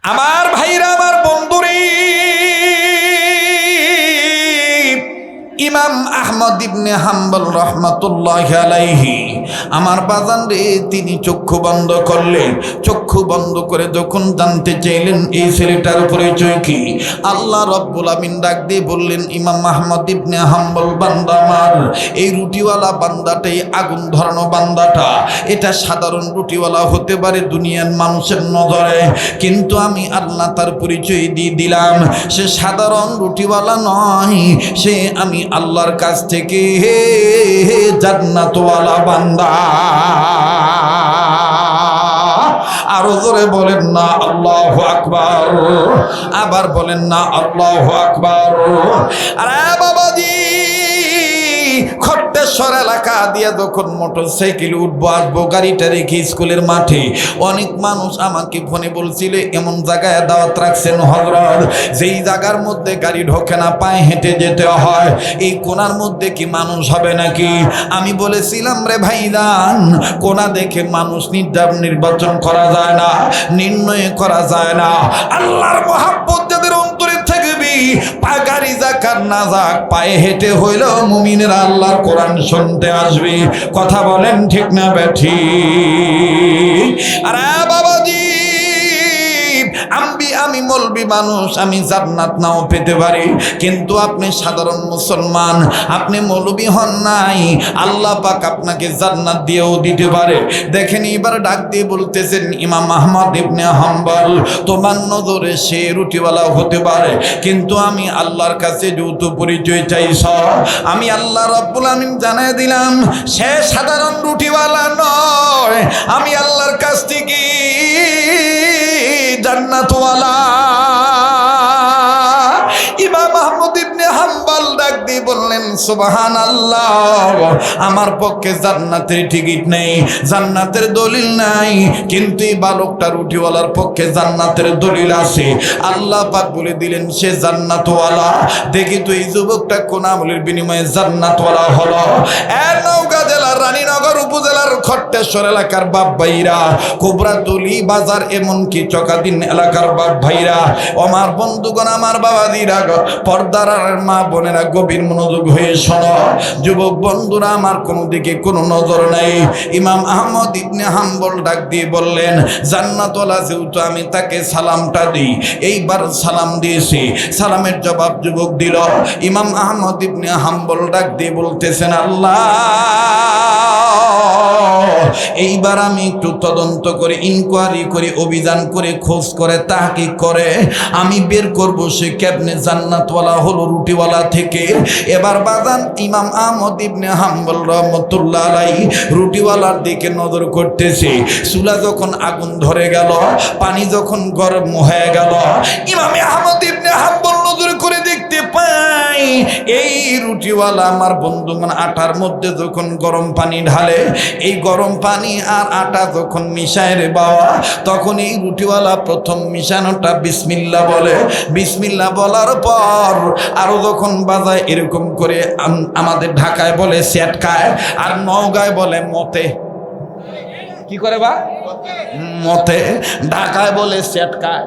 আমার ভাইরা, আমার বন্ধুরে, ইমাম আহমদ ইবনে হাম্বল রহমাতুল্লাহি আলাইহি আমার বাজান রে, তিনি চক্ষু বন্ধ করলেন। চক্ষু বন্ধ করে যখন জানতে চাইলেন এই ছেলেটার পরিচয় কি, আল্লাহ রাব্বুল আমিন ডাক দিয়ে বললেন, ইমাম আহমদ ইবনে হাম্বল বান্দা আমার, এই রুটিওয়ালা বান্দাটাই আগুন ধরানো বান্দাটা, এটা সাধারণ রুটিওয়ালা হতে পারে দুনিয়ার মানুষের নজরে, কিন্তু আমি আল্লাহ তার পরিচয় দিয়ে দিলাম, সে সাধারণ রুটিওয়ালা নয়, সে আমি আল্লাহর কাছ থেকে জান্নাতওয়ালা বান্দা। আরো জোরে বলেন না আল্লাহু আকবার, আবার বলেন না আল্লাহু আকবার। আরে বাবাজি, খট্টেশ্বর এলাকা দিয়ে যখন মোটরসাইকেল উঠবো আসবো, গাড়িটা রেখে স্কুলের মাঠে, অনেক মানুষ আমাকে ফোনে বলছিল এমন জায়গায় দাওয়াত রাখছেন হযরত, যেই জায়গার মধ্যে গাড়ি ঢোকে না, পায়ে হেঁটে যেতে হয়, এই কোনার মধ্যে কি মানুষ হবে নাকি? আমি বলেছিলাম, রে ভাইজান, কোনা দেখে মানুষ নির্বাচন করা যায় না, নির্ণয় করা যায় না। আল্লাহর মহাব্বত যাদের অন্তরে থাকবি, গাড়ি যাক আর না যাক, পায়ে হেঁটে হইলেও মুমিনেরা আল্লাহর কোরআন শুনতে আসবে। কথা বলেন ঠিক না বেঠিক? আরে বাবাজি, আমি মৌলবি মানুষ, আমি জান্নাত নাও পেতে পারি, কিন্তু আপনি সাধারণ মুসলমান, আপনি মৌলবি হন নাই, আল্লাহ পাক আপনাকে জান্নাত দিয়েও দিতে পারে। দেখেন, এবার ডাক দিয়ে বলতেছেন, ইমাম আহমদ ইবনে হাম্বল, তোমার নজরে সে রুটিওয়ালা হতে পারে, কিন্তু আমি আল্লাহর কাছে যৌথ পরিচয় চাইছ, আমি আল্লাহ রাব্বুল আমিন জানাই দিলাম, সে সাধারণ রুটিওয়ালা নয়, আমি আল্লাহর কাছ থেকে জান্নাতওয়ালা। ইমাম আহমদ ইবনে হাম্বল ডাক দিয়ে বললেন, সুবহানাল্লাহ, আমার পক্ষে জান্নাতের টিকিট নেই, জান্নাতের দলিল নাই, কিন্তু এই বালকটা রুটিওয়ালার পক্ষে জান্নাতের দলিল আছে। আল্লাহ পাক বলে দিলেন সে জান্নাতওয়ালা। দেখি তো এই যুবকটা কোন আমলের বিনিময়ে জান্নাতওয়ালা হলো। নওগাঁ জেলার রানীনগর উপজেলার খট্টেশ্বর এলাকার বাপ ভাইরা, কোবরাতলি বাজার, এমনকি চকাদিন এলাকার বাপ ভাইরা, আমার বন্ধুগণ, আমার বাবাজিরা, পর্দার মা বোনেরা, গভীর মনোযোগ হয়ে শোনো। যুবক বন্ধুরা আমার, কোনো দিকে কোনো নজর নাই। ইমাম আহমদ ইবনে হাম্বল ডাক দিয়ে বললেন, জান্নাতওয়ালা যেহেতু, আমি তাকে সালামটা দিই। এইবার সালাম দিয়েছি, সালামের জবাব যুবক দিল। ইমাম আহমদ ইবনে হাম্বল ডাক দিয়ে বলতেছেন, আল্লাহ, এইবার আমি একটু তদন্ত করে, ইনকোয়ারি করে, অভিযান করে, খোঁজ করে, তাহকিক করে আমি বের করব সে কেমনে জান্নাতওয়ালা হলো রুটিওয়ালা থেকে। এবার বাজান, ইমাম আহমদ ইবনে হাম্বল রহমাতুল্লাহ আলাইহি রুটিওয়ালার দিকে নজর করতেছে। চুলা যখন আগুন ধরে গেল, পানি যখন গরম হয়ে গেল, ইমাম আহমদ ইবনে হাম্বল নজর করে দেখতে পাই, এই রুটিওয়ালা আমার বন্ধুগণ আটার মধ্যে যখন গরম পানি ঢালে, এই গরম পানি আর আটা যখন মিশায় রে বাবা, তখন এই রুটিওয়ালা প্রথম মিশানোটা বিসমিল্লাহ বলে। বিসমিল্লাহ বলার পর আরো যখন বাজায়, এরকম করে আমাদের ঢাকায় বলে সেটকায়, আর নওগাঁয় বলে মতে। কি করে বা? মতে। ঢাকায় বলে সেটকায়,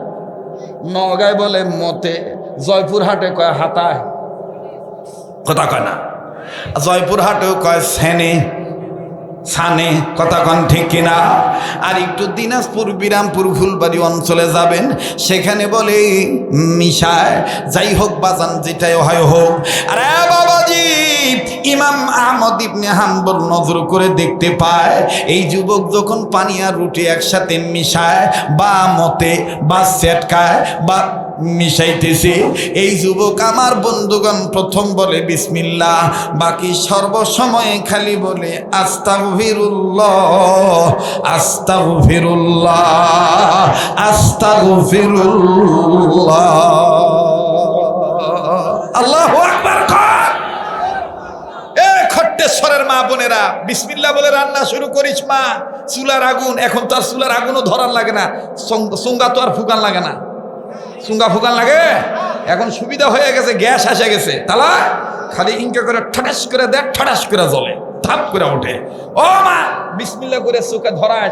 নওগাঁয় বলে মতে, জয়পুরহাটে কয় হাতায়, কথা কয় না, জয়পুরহাটেও কয় সেনে, সানে, কথা কন ঠিক কিনা? আর একটু দিনাজপুর, বিরামপুর, ফুলবাড়ি অঞ্চলে যাবেন, সেখানে বলে মিশায়। যাই হোক বাজান, যেটাই হয় হোক। আরে বাবাজি, ইমাম আহমদ ইবনে হাম্বল নজর করে দেখতে পায়, এই যুবক যখন পানি আর রুটি একসাথে মিশায়, বা মতে, বা সেটকায়, বা মিশাইতেছে, এই যুবক আমার বন্ধুগণ প্রথম বলে বিসমিল্লাহ, বাকি সর্বসময়ে খালি বলে আস্তাগফিরুল্লাহ, আস্তাগফিরুল্লাহ, আস্তাগফিরুল্লাহ। আল্লাহু আকবার। খট্টেশ্বরের মা বোনেরা, বিসমিল্লাহ বলে রান্না শুরু করিস মা। চুলার আগুন, এখন তো আর চুলার আগুনও ধরার লাগে না, চুঙ্গা তো আর ফুকান লাগে না, চুঙ্গা ফুকান লাগে, এখন সুবিধা হয়ে গেছে, গ্যাস এসে গেছে, তালা খালি ইনকা করে ঠাটাস করে দেখ, ঠাটাস করে জ্বলে। ধাপ করে ওঠে। ও মা, বিসমিল্লাহ করে চোখে ধরাস,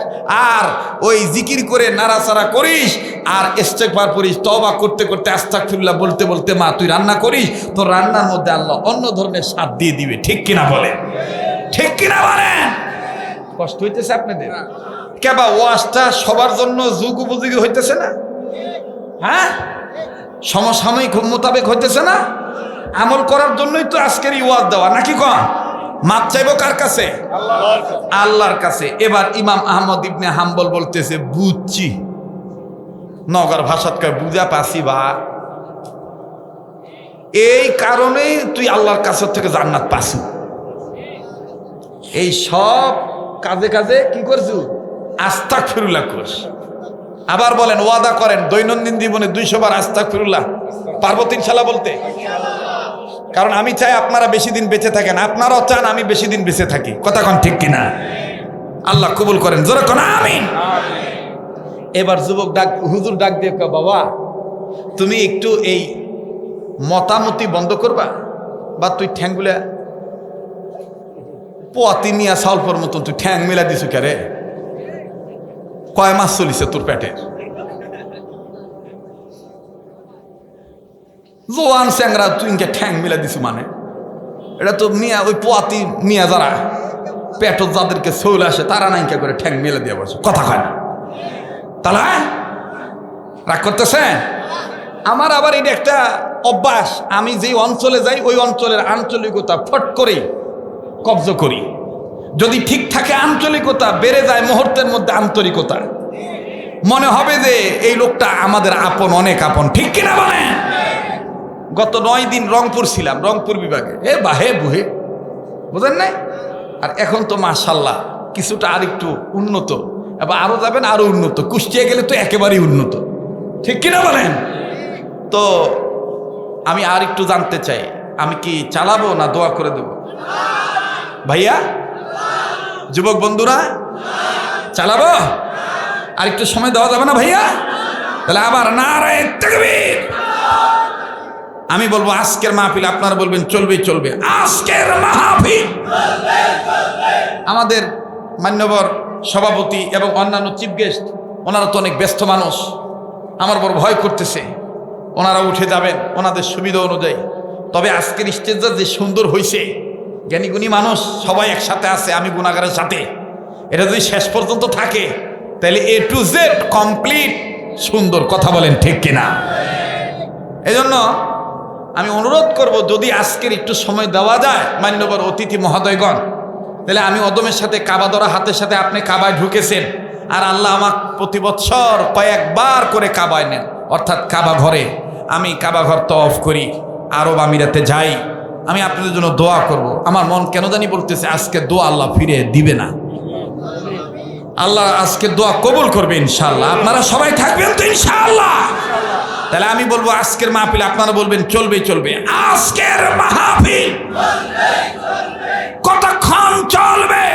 আর ওই জিকির করে নাড়াচাড়া করিস, আর ইস্তেগফার করিস, তওবা করতে করতে আস্তাগফিরুল্লাহ বলতে বলতে মা তুই রান্না করিস, তোর রান্নার মধ্যে আল্লাহ অন্য ধরনের স্বাদ দিয়ে দিবে। ঠিক কিনা বলে? ঠিক কিনা বলেন? কষ্ট হইতেছে আপনাদের? কেবা ওয়াজটা সবার জন্য যুগ উপযোগী হইতেছে না? হ্যাঁ, সমসাময়িক মোতাবেক হইতেছে না? আমল করার জন্যই তো আজকের এই ওয়াজ দেওয়া, নাকি কন? মাপ চাইবো কার কাছে? আল্লাহর কাছে। এবার ইমাম আহমদ ইবনে হাম্বল বলতেছে, বুঝছি, নগর ভাষাত কয় বুঝা পাসি বা, এই কারণেই তুই আল্লাহর কাছ থেকে জান্নাত পাসু। এই সব কাজে কাজে কি করছু? আস্তাগফিরুল্লাহ করছ। আবার বলেন, ওয়াদা করেন দৈনন্দিন জীবনে 200 বার আস্তাগফিরুল্লাহ পারবো ইনশাআল্লাহ বলতে? কারণ আমি চাই আপনারা বেশি দিন বেঁচে থাকেন, আপনারাও চান আমি বেশি দিন বেঁচে থাকি। কথা কোন ঠিক কিনা? আল্লাহ কবুল করেন, জোরে কোন আমিন। এবার যুবক ডাক, হুজুর ডাক দিয়ে কয়, বাবা তুমি একটু এই মতামতি বন্ধ করবা, বা তুই ঠ্যাংগুলা পোয়াতি নিয়া সালফর মতন তুই ঠ্যাং মেলা দিছু কে রে? কয় মাস চলিছে তোর পেটের? জোয়ান স্যাংরা তুই ইনকে ঠ্যাং মেলা দিছু মানে? এটা তো মিয়া ওই পোয়াতি মিয়া যারা পেটত যাদেরকে চলে আসে তারা নাইকা করে ঠ্যাং মেলা দিয়ে বসে, কথা কয় না। তাহলে রাগ করতেছে? আমার আবার এটা একটা অভ্যাস, আমি যেই অঞ্চলে যাই ওই অঞ্চলের আঞ্চলিকতা ফট করে কব্জ করি। যদি ঠিক থাকে আঞ্চলিকতা, বেড়ে যায় মুহূর্তের মধ্যে আন্তরিকতা, মনে হবে যে এই লোকটা আমাদের আপন, অনেক আপন। ঠিক কিনা বলেন? গত 9 দিন রংপুর ছিলাম, রংপুর বিভাগে, এ বাহে বুহে, বুঝেন নাই? আর এখন তো মাশাল্লাহ কিছুটা আর একটু উন্নত, এবার আরো যাবেন আরো উন্নত, কুষ্টিয়া গেলে তো একেবারেই উন্নত। ঠিক কিনা বলেন? তো আমি আর একটু জানতে চাই, আমি কি চালাবো না দোয়া করে দেব? ভাইয়া, যুবক বন্ধুরা, চালাবো? আর একটু সময় দেওয়া যাবে না ভাইয়া? তাহলে আবার নারায়ে তাকবীর। আমি বলবো আজকের মাহফিল, আপনারা বলবেন চলবে চলবে। আজকের মাহফিল আমাদের মান্যবর সভাপতি এবং অন্যান্য চিফ গেস্ট, ওনারা তো অনেক ব্যস্ত মানুষ, আমার বড় ভয় করতেছে। ওনারা উঠে যাবেন ওনাদের সুবিধা অনুযায়ী। তবে আজকের স্টেজটা যে সুন্দর হয়েছে, জ্ঞানীগুণী মানুষ সবাই একসাথে আছে, আমি গুনাহগারের সাথে, এটা যদি শেষ পর্যন্ত থাকে তাহলে A to Z কমপ্লিট সুন্দর। কথা বলেন ঠিক কিনা? এজন্য আমি অনুরোধ করব, যদি আজকের একটু সময় দেওয়া যায় মান্যবর অতিথি মহোদয়গণ, তাহলে আমি অদমের সাথে কাবা ধরা হাতের সাথে আপনি কাবায় ঢুকেছেন, আর আল্লাহ আমাকে প্রতি বৎসর কয়েকবার করে কাবায় নেন, অর্থাৎ কাবা ঘরে আমি কাবা ঘর তওয়াফ করি, আরব আমিরাতে যাই, আমি আপনাদের জন্য দোয়া করব। আমার মন কেন জানি বলতেছে আজকে দোয়া আল্লাহ ফিরে দিবে না, আল্লাহ আজকে দোয়া কবুল করবে ইনশাআল্লাহ। আপনারা সবাই থাকবেন তো ইনশাআল্লাহ? তাহলে আমি বলবো আজকের মাহফিল, আপনারা বলবেন চলবে চলবে। আজকের মাহফিল কতক্ষণ চলবে?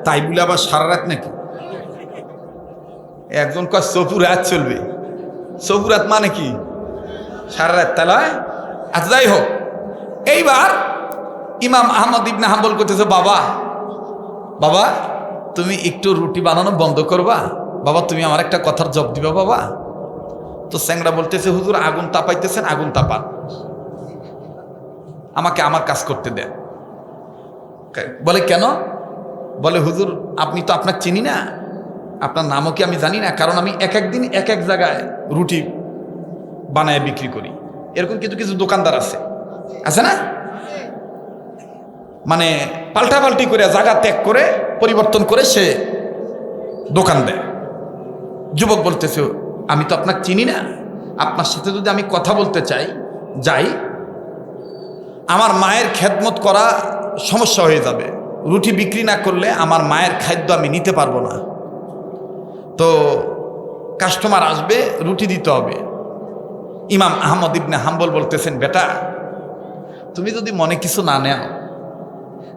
তাই বলে আবার সারা রাত নাকি? একজন কয় সপুর রাত চলবে। সপুর রাত মানে কি? সারা রাত। তাহলে আচ্ছা, যাই হোক, এইবার ইমাম আহমদ ইবনে হাম্বল করতেছে, বাবা বাবা তুমি একটু রুটি বানানো বন্ধ করবা, বাবা তুমি আমার একটা কথার জবাব দিবা বাবা। তো স্যাংরা বলতেছে, হুজুর আগুন তাপাইতেছেন, আগুন তাপান, আমাকে আমার কাজ করতে দেন। বলে কেন? বলে হুজুর আপনি তো আপনাকে চিনি না, আপনার নামও কি আমি জানি না, কারণ আমি এক এক দিন এক এক জায়গায় রুটি বানায় বিক্রি করি। এরকম কিছু কিছু দোকানদার আছে না, মানে পাল্টাপাল্টি করে জায়গা ত্যাগ করে পরিবর্তন করে সে দোকান দেয়। যুবক বলতেছে, আমি তো আপনাকে চিনি না, আপনার সাথে যদি আমি কথা বলতে চাই যাই, আমার মায়ের খেদমত করা সমস্যা হয়ে যাবে, রুটি বিক্রি না করলে আমার মায়ের খাদ্য আমি নিতে পারবো না, তো কাস্টমার আসবে, রুটি দিতে হবে। ইমাম আহমদ ইবনে হাম্বল বলতেছেন, বেটা তুমি যদি মনে কিছু না নেও,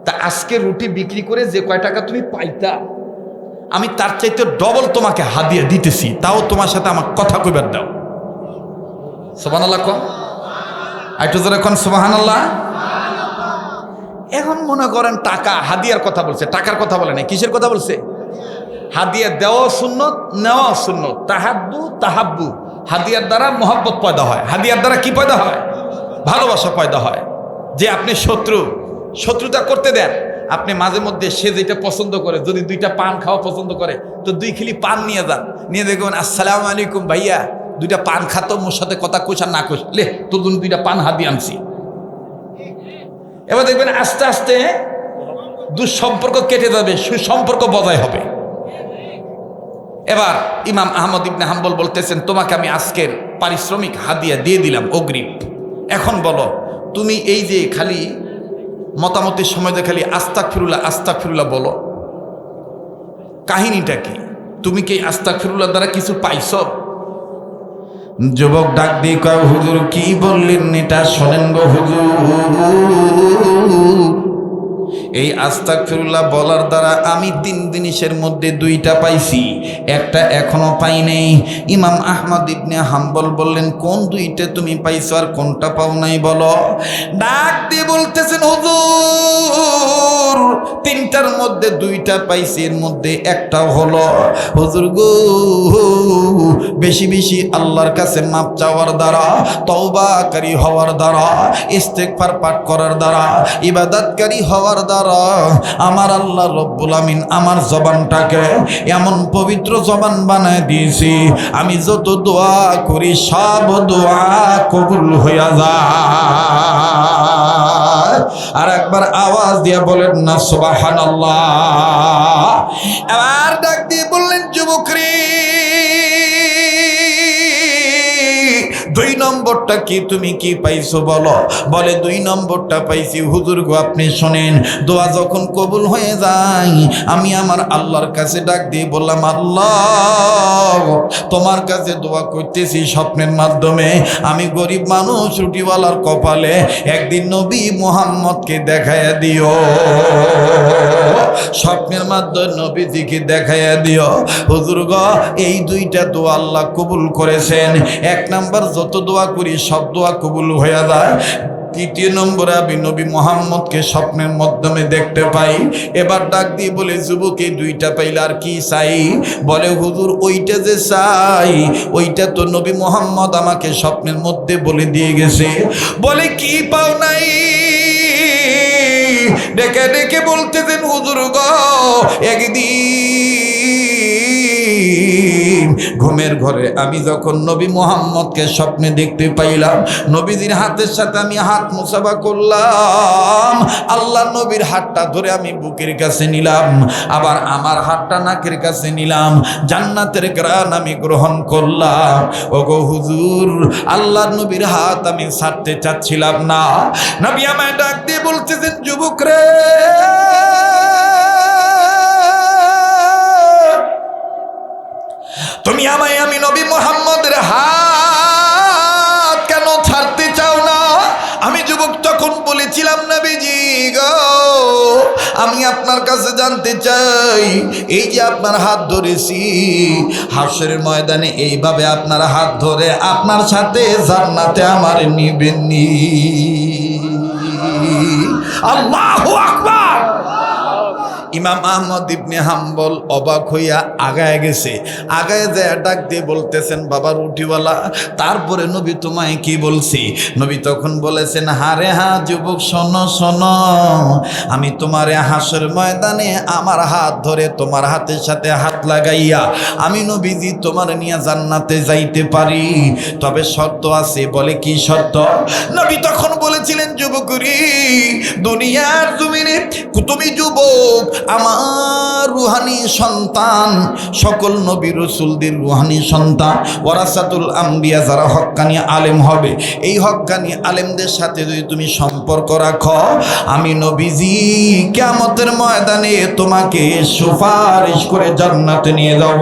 তা আজকে রুটি বিক্রি করে যে কয় টাকা তুমি পাইতা, আমি তার চাইতে ডবল তোমাকে হাদিয়া দিতেছি, তাও তোমার সাথে আমার কথা কইবার দাও। সুবহানাল্লাহ কোন, একটু জোরে কোন সুবহানাল্লাহ। এখন মনে করেন টাকা হাদিয়ার কথা বলছে, টাকার কথা বলে নাই, কিসের কথা বলছে? হাদিয়া দেওয়া সুন্নত, নেওয়া সুন্নত। তাহাদ্দু তাহাব্বু, হাদিয়ার দ্বারা মহব্বত পয়দা হয়। হাদিয়ার দ্বারা কি পয়দা হয়? ভালোবাসা পয়দা হয়। যে আপনি শত্রুতা করতে দেন, আপনি মাঝে মধ্যে সে যেটা পছন্দ করে, যদি 2টা পান খাওয়া পছন্দ করে তো 2 খিলি পান নিয়ে যান, নিয়ে দেখবেন আসসালামু আলাইকুম ভাইয়া, 2টা পান খাতো, মোর সাথে কথা কোষ আর না কোষ, লে তোর জন্য 2টা পান হাদিয়ে আনছি। এবার দেখবেন আস্তে আস্তে দুঃসম্পর্ক কেটে যাবে, সুসম্পর্ক বজায় হবে। এবার ইমাম আহমদ ইবনে হাম্বল বলতেছেন, তোমাকে আমি আজকের পারিশ্রমিক হাদিয়া দিয়ে দিলাম অগ্রিম। এখন বলো, তুমি এই যে খালি মতামতের সময় খালি আস্তাগফিরুল্লাহ বলো, কাহিনীটা কি? তুমি কি আস্তাগফিরুল্লাহ দ্বারা কিছু পাইছো? যুবক ডাক দিয়ে কয়, হুজুর কি বললেন এটা শোনেন গো হুজুর। এই আস্তাগফিরুল্লাহ বলার দ্বারা আমি 3 জিনিসের মধ্যে 2টা পাইছি, একটা এখনো পাই নাই। ইমাম আহমদ ইবনে হাম্বল বললেন, কোন 2টা তুমি পাইছো আর কোনটা পাও নাই বলো? ডাক দিয়ে বলতেছেন, হুজুর 3টার মধ্যে 2টা পাইছি, এর মধ্যে একটা হলো হুজুর গো, বেশি বেশি আল্লাহর কাছে মাপ চাওয়ার দ্বারা, তওবাকারী হওয়ার দ্বারা, ইস্তেগফার পাঠ করার দ্বারা, ইবাদতকারী হওয়ার দ্বারা আমার আল্লাহ রব্বুল আমিন আমার জবানটাকে এমন পবিত্র জবান বানায় দিয়েছি, আমি যত দোয়া করি সব দোয়া কবুল হইয়া যায়। আর একবার আওয়াজ দিয়ে বলেন না সুবহানাল্লাহ। এবার ডাক দিয়ে বললেন, যুবক রে 2 নম্বরটা কি, তুমি কি পাইছো বলো? বলে 2 নম্বরটা পাইছি হুজুর গো, আপনি শোনেন, দোয়া যখন কবুল হয়ে যায় আমি আমার আল্লাহর কাছে ডাক দিয়ে বললাম, আল্লাহ তোমার কাছে দোয়া করতেছি স্বপ্নের মাধ্যমে, আমি গরিব মানুষ, রুটিওয়ালার কপালে একদিন নবী মুহাম্মদকে দেখাইয়া দিও, স্বপ্নের মাধ্যমে নবীজিকে দেখাইয়া দিও। হুজুর গো এই 2টা দোয়া আল্লাহ কবুল করেছেন। 1 নাম্বার, যত দোয়া করি সব দোয়া কবুল হয়ে যায়। 3 নম্বরে আমি নবী মুহাম্মদকে স্বপ্নের মাধ্যমে দেখতে পাই। এবার ডাক দিয়ে বলে, যুবক এই 2টা পাইলে আর কি চাই? বলে, হুজুর ওইটা যে চাই ওইটা তো নবী মুহাম্মদ আমাকে স্বপ্নের মধ্যে বলে দিয়ে গেছে। বলে, কি পাও নাই? ডেকে ডেকে বলতেছেন, হুজুর গো একদিন ঘুমের ঘরে আমি যখন নবী মুহাম্মদকে স্বপ্নে দেখতে পাইলাম, নবীজির হাতের সাথে আমি হাত মুসাফা করলাম, আল্লাহ নবীর হাতটা ধরে আমি বুকের কাছে নিলাম, আবার আমার হাতটা নাকের কাছে নিলাম, জান্নাতের ঘ্রাণ আমি গ্রহণ করলাম। ওগো হুজুর, আল্লাহ নবীর হাত আমি ছাড়তে চাচ্ছিলাম না। নবী আমায় ডাক দিয়ে বলতেছেন, যুবক রে তুমি আমায়, আমি নবী মুহাম্মদের হাত কেন ছাড়তে চাও না? আমি যুবক তখন বলেছিলাম, নবীজি গো আমি আপনার কাছে জানতে চাই, এই যে আপনার হাত ধরেছি হাশরের ময়দানে এইভাবে আপনার হাত ধরে আপনার সাথে জান্নাতে আমার নিবেননি? আল্লাহু আকবার। ইমাম আহমদ ইবনে হাম্বল অবাক হইয়া আগায় গেছে, আগায় যায় ডাক দিয়ে বলতেছেন, বাবা রুটিওয়ালা, তারপরে নবী তোমায় কি বলছি? নবী তখন বলেছেন, হারে হা যুবক, শোনো শোনো, আমি তোমারে হাসর ময়দানে আমার হাত ধরে তোমার হাতের সাথে হাত লাগাইয়া আমি নবীজি তোমার নিয়ে জান্নাতে যাইতে পারি, তবে শর্ত আছে। বলে, কি শর্ত? নবী তখন বলেছিলেন, যুবকরি দুনিয়ার জমিনে তুমি যুবক আমার রুহানি সন্তান, সকল নবী রাসূলদের রুহানি সন্তান, ওয়ারাসাতুল আম্বিয়া, যারা হক্কানি আলেম হবে, এই হক্কানি আলেমদের সাথে যদি তুমি সম্পর্ক রাখো, আমি নবীজি কিয়ামতের ময়দানে তোমাকে সুপারিশ করে জান্নাতে নিয়ে যাব।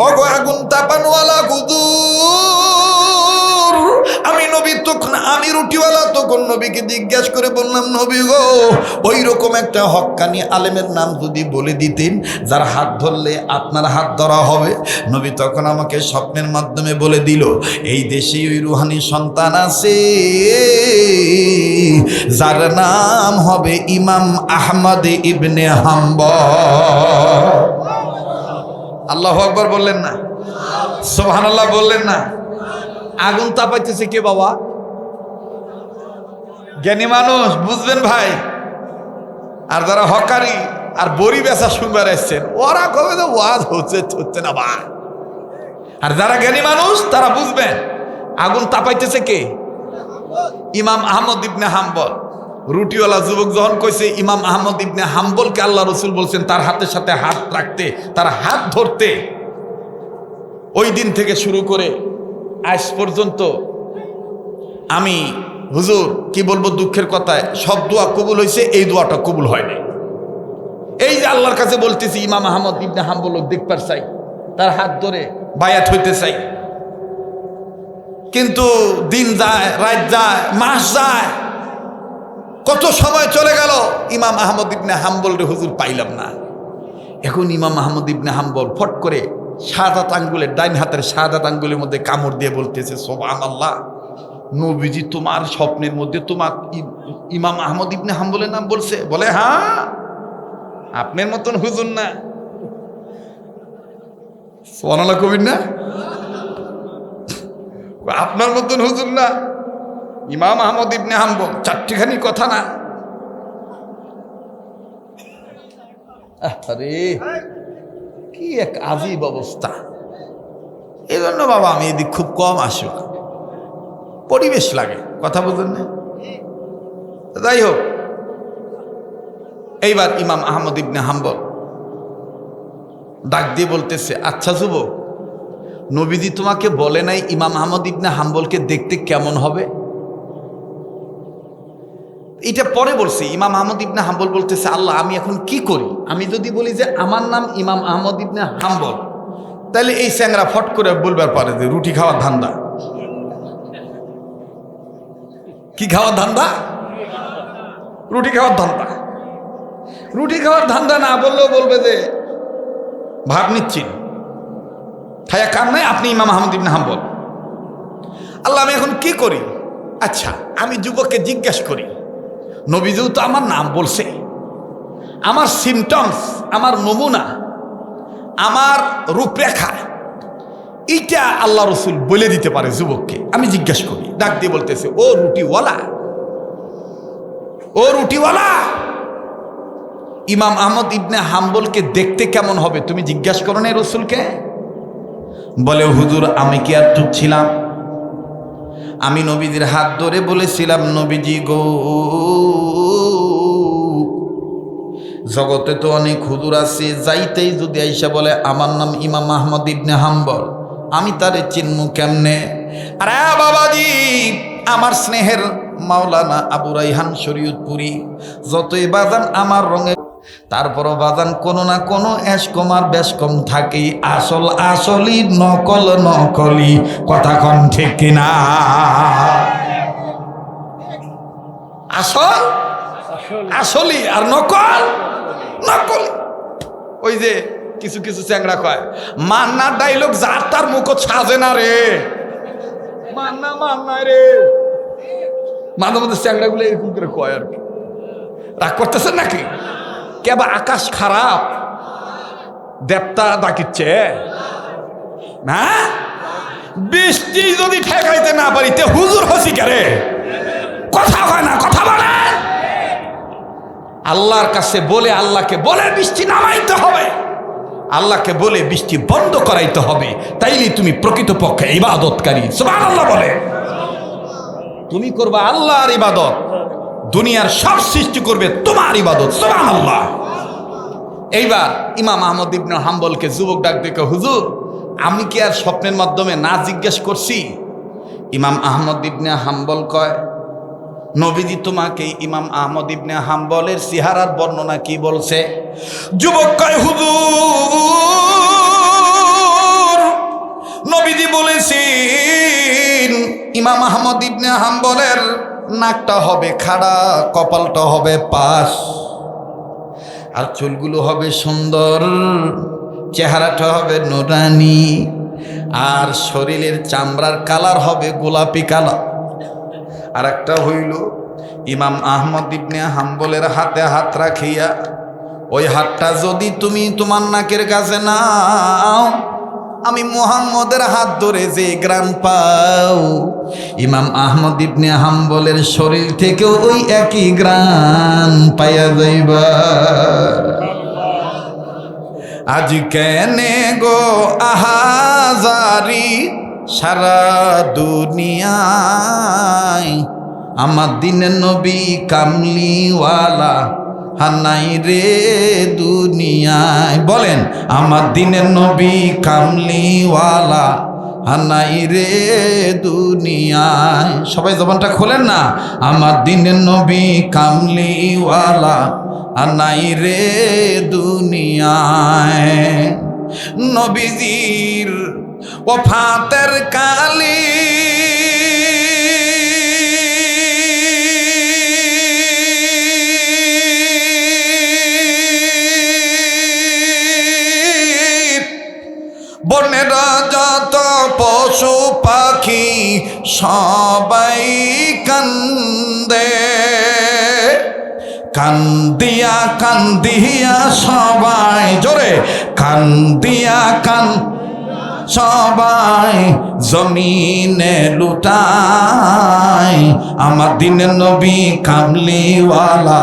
ওগো আগুন তাপানওয়ালা হুজুর, আমি নবী তখন, আমি রুটিওয়ালা তো তখন নবীকে জিজ্ঞাসা করে বললাম, নবী গো, ওই রকম একটা হক্কানি আলেমের নাম যদি বলে দিতেন যার হাত ধরলে আপনার হাত ধরা হবে। নবী তখন আমাকে স্বপ্নের মাধ্যমে বলে দিল, এই দেশে ওই রুহানি সন্তান আছে যার নাম হবে ইমাম আহমদ ইবনে হাম্বল। আল্লাহু আকবার বললেন না? সুবহানাল্লাহ বললেন না? আগুন তাপাইতেছে কে বাবা? জ্ঞানী মানুষ, বুঝবেন ভাই। আর যারা হকারি আর বড়ি বেচা শুনবার এসছেন, ওরা কবে তো ওয়াজ হচ্ছে না ভাই। আর যারা জ্ঞানী মানুষ তারা বুঝবেন আগুন তাপাইতেছে কে? ইমাম আহমদ ইবনে হাম্বল। রুটিওয়ালা যুবক যখন কইছে ইমাম আহমদ ইবনে হাম্বলকে আল্লাহ রসুল বলছেন তার হাতের সাথে হাত রাখতে, তার হাত ধরতে, ওই দিন থেকে শুরু করে আজ পর্যন্ত আমি, হুজুর কি বলবো, দুঃখের কথায় সব দোয়া কবুল হয়েছে, এই দোয়াটা কবুল হয়নি। এই যে আল্লাহর কাছে বলতেছি ইমাম আহমদ ইবনে হাম্বল দেখবার চাই, তার হাত ধরে বায়াত হইতে চাই, কিন্তু দিন যায়, রাত যায়, মাস যায়, কত সময় চলে গেল, ইমাম আহমদ ইবনে হাম্বল রে হুজুর পাইলাম না। এখন ইমাম আহমদ ইবনে হাম্বল ফট করে শাহাদাত আঙ্গুলের, ডাইন হাতের শাহাদাত আঙ্গুলের মধ্যে কামড় দিয়ে বলতেছে, সুবহানাল্লাহ, নবীজি তোমার স্বপ্নের মধ্যে তোমার ইমাম আহমদ ইবনে হাম্বলের নাম বলছে? বলে হ্যাঁ, আপনার মতন হুজুর না। সুবহানাল্লাহ কবির না? আপনার মতন হুজুর না, ইমাম আহমদ ইবনে হাম্বল। চারটিখানি কথা না। আরে কি এক আজীব অবস্থা। এই জন্য বাবা আমি এদিক খুব কম আসি, পরিবেশ লাগে, কথা বুঝলেন না? যাই হোক, এইবার ইমাম আহমদ ইবনে হাম্বল ডাক দিয়ে বলতেছে, আচ্ছা যুবক, নবীজি তোমাকে বলে নাই ইমাম আহমদ ইবনে হাম্বলকে দেখতে কেমন হবে? এটা পরে বলছে। ইমাম আহমদ ইবনে হাম্বল বলতেছে, আল্লাহ আমি এখন কি করি? আমি যদি বলি যে আমার নাম ইমাম আহমদ ইবনে হাম্বল, তাহলে এই স্যাংরা ফট করে বলবার পারে যে রুটি খাওয়ার ধান্দা। কি খাওয়ার ধান্দা? রুটি খাওয়ার ধান্দা। রুটি খাওয়ার ধান্দা না বললেও বলবে যে ভাব নিচ্ছেন, খায়া কাম নাই, আপনি ইমাম আহমদ ইবনে হাম্বল। আল্লাহ আমি এখন কি করি? আচ্ছা আমি যুবককে জিজ্ঞাসা করি, নবীজিও তো আমার নাম বলছে, আমার সিমটমস, আমার নমুনা, আমার রূপরেখা, এইটা আল্লাহ রসুল বলে দিতে পারে যুবককে। আমি জিজ্ঞাসা করি, ডাক দিয়ে বলতেছে, ও রুটিওয়ালা, ও রুটিওয়ালা, ইমাম আহমদ ইবনে হাম্বলকে দেখতে কেমন হবে তুমি জিজ্ঞাসা করো না রসুলকে? বলে হুজুর আমি কি আর চুপ ছিলাম? আমি নবীজির হাত ধরে বলেছিলাম, নবীজি গো, জগতে তো অনেক হুজুর আছে, যাইতেই যদি আইসা বলে আমার নাম ইমাম আহমদ ইবনে হাম্বল, আমি তারে চিনমু কেমনে? আরে বাবাজি, আমার স্নেহের মাওলানা আবু রাইহান শরীয়তপুরি যতই বাজান আমার রঙে, তারপরও বাজান কোনো না কোনো এসকম আর বেশকম থাকি, আসল আসলি নকল নকলি, কথা কন ঠিক কিনা? আসল আসলি আর নকল নকলি। ওই যে কিছু কিছু চ্যাংড়া কয়, মান্নার ডাইলগ যার তার মুখ সাজে না রে, মান্না মান্না রে, মাঝে মধ্যে চ্যাংড়া গুলো এরকম করে কয় আর কি। রাগ করতেছেন নাকি? কেবা আকাশ খারাপ, দেবতা ডাকিচ্ছে না? বৃষ্টি যদি ঠেকাইতে না পারিতে হুজুর হসি কেরে? কথা হয় না, কথা বলে। আল্লাহর কাছে বলে, আল্লাহকে বলে বৃষ্টি নামাইতে হবে, আল্লাহকে বলে বৃষ্টি বন্ধ করাইতে হবে, তাইলে তুমি প্রকৃতপক্ষে ইবাদতকারী। সুবহানাল্লাহ বলে। তুমি করবা আল্লাহর ইবাদত, দুনিয়ার সব সৃষ্টি করবে তোমার ইবাদত। সুবহানাল্লাহ। এইবার ইমাম আহমদ ইবনে হাম্বলকে যুবক ডাক দেখে, হুজুর আমি কি আর স্বপ্নের মাধ্যমে না জিজ্ঞেস করছি? ইমাম আহমদ ইবনে হাম্বল কয়, নবীজি তোমাকে ইমাম আহমদ ইবনে হাম্বলের চেহারার বর্ণনা কি বলছে? যুবক কয়, হুজুর নবীজি বলেছেন ইমাম আহমদ ইবনে হাম্বলের নাকটা হবে খাড়া, কপালটা হবে পাশ, আর চুলগুলো হবে সুন্দর, চেহারাটা হবে নুরানি, আর শরীরের চামড়ার কালার হবে গোলাপি কালার। আর একটা হইল ইমাম আহমদ ইবনে হাম্বলের হাতে হাত রাখিয়া ওই হাতটা যদি তুমি তোমার নাকের কাছে নাও, আমি মুহাম্মদের হাত ধরে যে গ্রাম পাও, ইমাম আহমদ ইবনে হাম্বলের শরীর থেকেও ওই একই গ্রাম পাইয়া যাইবা। আজ কেনে গো আহাজারি সারা দুনিয়ায়, আমার দিনের নবী কামলিওয়ালা হানাই রে দুনিয়ায়। বলেন, আমার দিনের নবী কামলিওয়ালা হানাই রে দুনিয়ায়। সবাই জবানটা খোলেন না, আমার দিনের নবী কামলিওয়ালা হানাই রে দুনিয়ায়। নবীজির ওফাতের কালী বনের যত পশু পাখি সবাই কান্দে, কান্দিয়া কান্দিয়া সবাই, জোরে কান্দিয়া সবাই জমিনে লুটায়, আমার দিনের নবী কামলিওয়ালা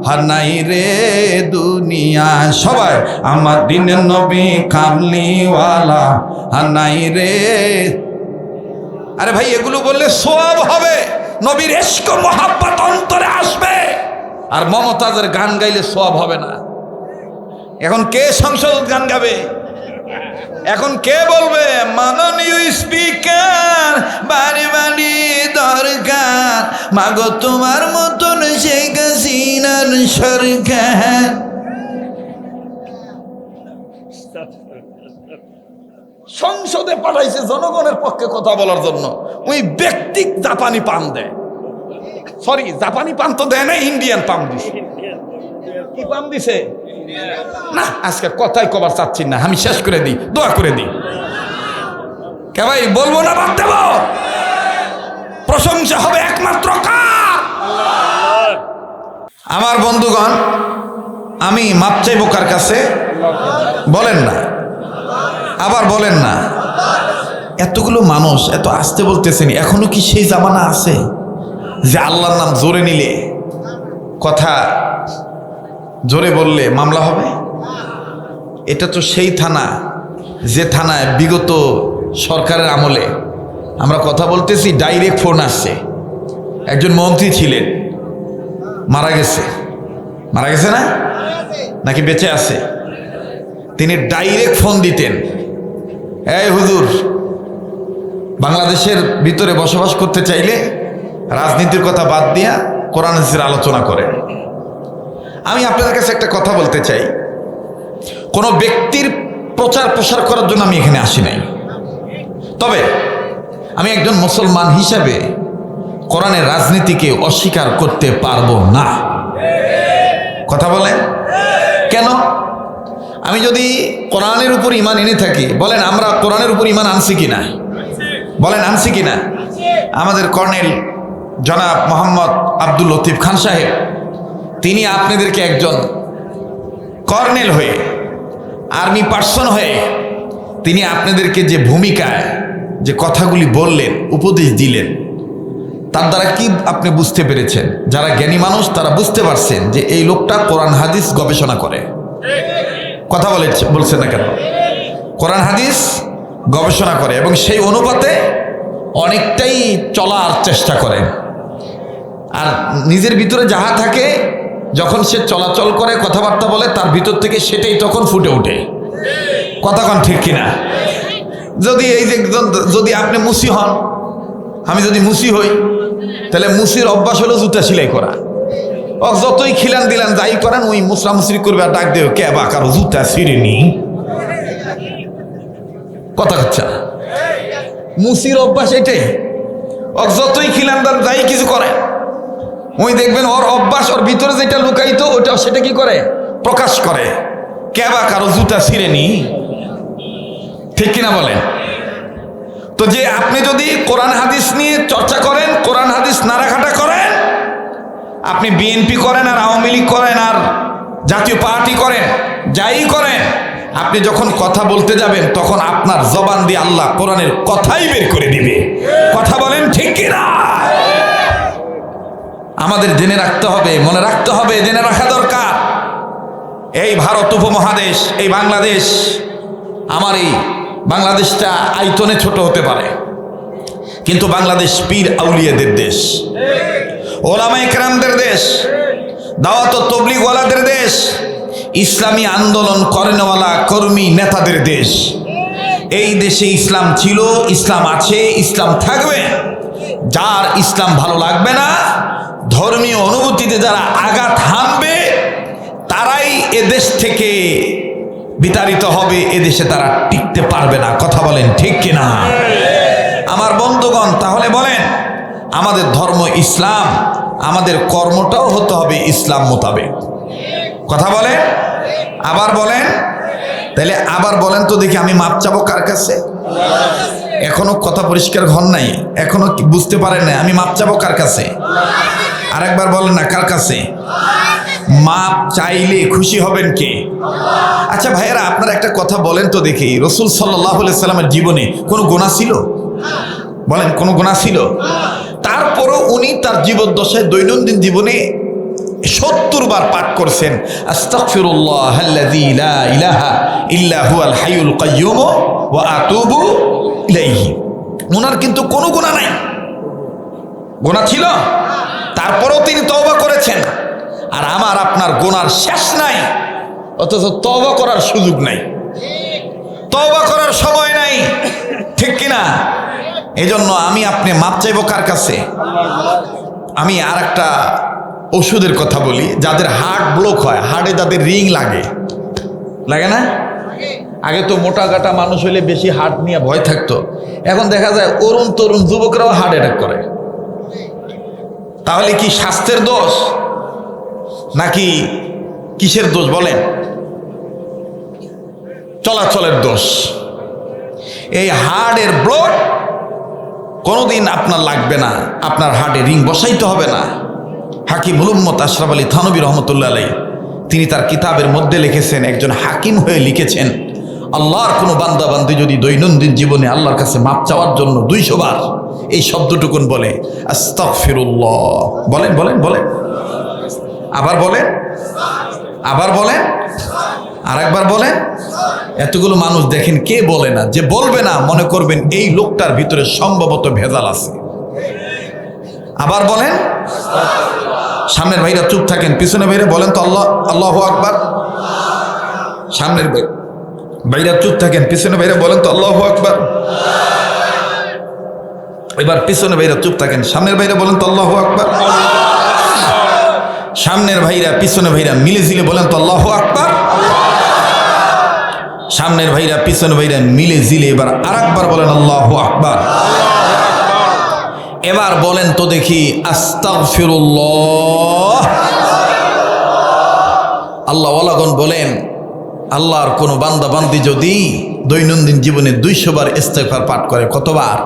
হানাই রে দুনিয়ায়। সবাই আমার দিনের নবী কামলিওয়ালা হানাই রে। আরে ভাই, এগুলো বললে সওয়াব হবে, নবীর ইশক মোহাব্বত অন্তরে আসবে। আর মমতাজের গান গাইলে সওয়াব হবে না। এখন কে সংসদ গান গাবে? এখন কে বলবে মাননীয় স্পিকার বাড়ি বাড়ি দরকার, মাগো তোমার মতন শেখ হাসিনার সরকার? সংসদে পাঠাইছে জনগণের পক্ষে কথা বলার জন্য, ওই ব্যক্তি জাপানি পান দেয়। সরি, জাপানি পান তো দেয় না, ইন্ডিয়ান পান দিছে। কি পান দিছে না, আজকে কথাই কবার চাচ্ছি না, আমি শেষ করে দিই, দোয়া করে দিই। কে ভাই, বলবো না বাদ দেব? প্রশংসা হবে একমাত্র কার? আমার বন্ধুগণ, আমি মাপ চাইবো কার কাছে? বলেন না, আবার বলেন না। এতগুলো মানুষ এত আসতে বলতেছেন, এখনো কি সেই জামানা আছে যে আল্লাহর নাম জোরে নিলে, কথা জোরে বললে মামলা হবে? এটা তো সেই থানা যে থানায় বিগত সরকারের আমলে আমরা কথা বলতেছি, ডাইরেক্ট ফোন আসছে। একজন মন্ত্রী ছিলেন, মারা গেছে না নাকি বেঁচে আছে? তিনি ডাইরেক্ট ফোন দিতেন, এই হুজুর, বাংলাদেশের ভিতরে বসবাস করতে চাইলে রাজনীতির কথা বাদ দিয়া কোরআন হাদিসের আলোচনা করেন। আমি আপনাদের কাছে একটা কথা বলতে চাই, কোনো ব্যক্তির প্রচার প্রসার করার জন্য আমি এখানে আসি নাই। তবে আমি একজন মুসলমান হিসাবে কোরআনের রাজনীতিকে অস্বীকার করতে পারবো না। কথা বলেন কেন? আমি যদি কোরআনের উপর ঈমান এনে থাকি, বলেন আমরা কোরআনের উপর ঈমান আনছি কিনা? বলেন আনছি কিনা? আমাদের কর্নেল জনাব মোহাম্মদ আব্দুল লতিফ খান সাহেব, তিনি আপনাদেরকে একজন কর্নেল হয়ে, আর্মি পার্সন হয়ে, তিনি আপনাদেরকে যে ভূমিকায় যে কথাগুলি বললেন, উপদেশ দিলেন, তার দ্বারা কি আপনি বুঝতে পেরেছেন? যারা জ্ঞানী মানুষ তারা বুঝতে পারছেন যে এই লোকটা কোরআন হাদিস গবেষণা করে। কথা বলছেন না কেন? কোরআন হাদিস গবেষণা করে এবং সেই অনুপাতে অনেকটাই চলার চেষ্টা করে। আর নিজের ভিতরে যাহা থাকে, যখন সে চলাচল করে, কথাবার্তা বলে, তার ভিতর থেকে সেটাই তখন ফুটে ওঠে। কথা কন ঠিক কিনা? যদি এই যে যদি আপনি মুসি হন, আমি যদি মুসি হই, তাহলে মুসির অভ্যাস হলো জুতা সেলাই করা। যতই খিলান দিলান যাই করেন, ওই মুসরা মুসরি করবে আর ডাক দেবে, কে বা কারো জুতা ছিঁড়েনি। কথা হচ্ছে না, মুসির অভ্যাস এটাই। যতই খিলান দেন যাই কিছু করে, ওই দেখবেন ওর অভ্যাস, ওর ভিতরে যেটা লুকাইতো ওটা সেটা কি করে, প্রকাশ করে। কেবা কারো জুতা ছিঁড়েনি, ঠিক কিনা বলেন? তো যে আপনি যদি কোরআন হাদিস নিয়ে চর্চা করেন, কোরআন হাদিস নাড়াঘাটা করেন, আপনি বিএনপি করেন আর আওয়ামী লীগ করেন আর জাতীয় পার্টি করেন, যাই করেন, আপনি যখন কথা বলতে যাবেন তখন আপনার জবান দিয়ে আল্লাহ কোরআনের কথাই বের করে দিবে। কথা বলেন ঠিক কিনা? আমাদের জেনে রাখতে হবে, মনে রাখতে হবে, জেনে রাখা দরকার। এই ভারত উপমহাদেশ, এই বাংলাদেশ, আমার এই বাংলাদেশটা আয়তনে ছোট হতে পারে, কিন্তু বাংলাদেশ পীর আউলিয়াদের দেশ, ওলামায়ে কেরামদের দেশ, দাওয়াত ও তাবলীগ ওয়ালাদের দেশ, ইসলামী আন্দোলন করেনওয়ালা কর্মী নেতাদের দেশ। এই দেশে ইসলাম ছিল, ইসলাম আছে, ইসলাম থাকবে। যার ইসলাম ভালো লাগবে না, ধর্মীয় অনুভূতিতে যারা আঘাত হানবে, তারাই এদেশ থেকে বিতাড়িত হবে, এদেশে তারা টিকতে পারবে না। কথা বলেন ঠিক কিনা? আমার বন্ধুগণ, তাহলে বলেন আমাদের ধর্ম ইসলাম, আমাদের কর্মটাও হতে হবে ইসলাম মোতাবেক। কথা বলেন, আবার বলেন, তাহলে আবার বলেন তো দেখি, আমি মাপ চাবো কার কাছে? এখনো কথা পরিষ্কার হন নাই, এখনো বুঝতে পারেন না, আমি মাপ চাবো কার কাছে? আরেকবার বলেন না, কার কাছে? মাপ চাইলে খুশি হবেন কে? আচ্ছা ভাইয়েরা, আপনারা একটা কথা বলেন তো দেখি, রাসূল সাল্লাল্লাহু আলাইহি সাল্লামের জীবনে কোনো গুনাহ ছিল? বলেন, কোনো গুনাহ ছিল? তারপরও উনি তার জীবদ্দশায় দৈনন্দিন জীবনে 70 বার পাঠ করছেন আস্তাগফিরুল্লাহাল্লাযী লা ইলাহা ইল্লা হুয়াল হাইয়ুল কাইয়্যুম ওয়া আতুবু ইলাইহি। ওনার কিন্তু কোনো গুনাহ নাই। গুনাহ ছিল, তারপরেও তিনি তওবা করেছেন। আর আমার আপনার গুনার শেষ নাই, অথচ তওবা করার সুযোগ নাই, তওবা করার সময় নাই, ঠিক কিনা? এজন্য আমি আপনি মাপ চাইবো কার কাছে? আমি আর একটা ওষুধের কথা বলি, যাদের হার্ট ব্লক হয়, হার্টে যাদের রিং লাগে, লাগে না? আগে তো মোটা গাটা মানুষ হইলে বেশি হার্ট নিয়ে ভয় থাকতো, এখন দেখা যায় অরুণ তরুণ যুবকরাও হার্ট অ্যাটাক করে। তাহলে কি স্বাস্থ্যের দোষ নাকি কিসের দোষ বলেন? চলাচলের দোষ। এই হার্টের ব্লক কোনোদিন আপনার লাগবে না, আপনার হার্টে রিং বসাইতে হবে না। হাকিমুল উম্মত আশরাফ আলী থানভী রহমতুল্লাহ আলাইহি তিনি তার কিতাবের মধ্যে লিখেছেন, একজন হাকিম হয়ে লিখেছেন, আল্লাহর কোনো বান্দা বান্দি যদি দৈনন্দিন জীবনে আল্লাহর কাছে মাপ চাওয়ার জন্য 200 বার এই শব্দটুকুন বলে, আস্তাগফিরুল্লাহ, বলেন বলেন বলেন, আবার বলেন, আবার বলেন, আরেকবার বলেন। এতগুলো মানুষ দেখেন, কে বলে না? যে বলবে না মনে করবেন এই লোকটার ভিতরে সম্ভবত ভেজাল আছে। আবার বলেন। সামনের ভাইরা চুপ থাকেন, পিছনে ভাইরা বলেন তো আল্লাহ, আল্লাহু আকবার। সামনের ভাইরা চুপ থাকেন, পিছনে ভাইরা বলেন তো আল্লাহু আকবার। এবার পিছনে ভাইরা চুপ থাকেন, সামনের ভাইরা বলেন তো আল্লাহু আকবার। সামনের ভাইরা পিছনে ভাইরা মিলে জিলে বলেন তো আল্লাহু আকবার। সামনের ভাইরা পিছনে ভাইরা মিলে জিলে এবার আরেকবার বলেন আল্লাহু আকবার। এবার বলেন তো দেখি আস্তাগফিরুল্লাহ। আল্লাহ ওয়ালাগণ বলেন, আল্লাহর কোনো বান্দা বান্দি যদি দৈনন্দিন জীবনে 200 বার ইস্তেগফার পাঠ করে, কতবার?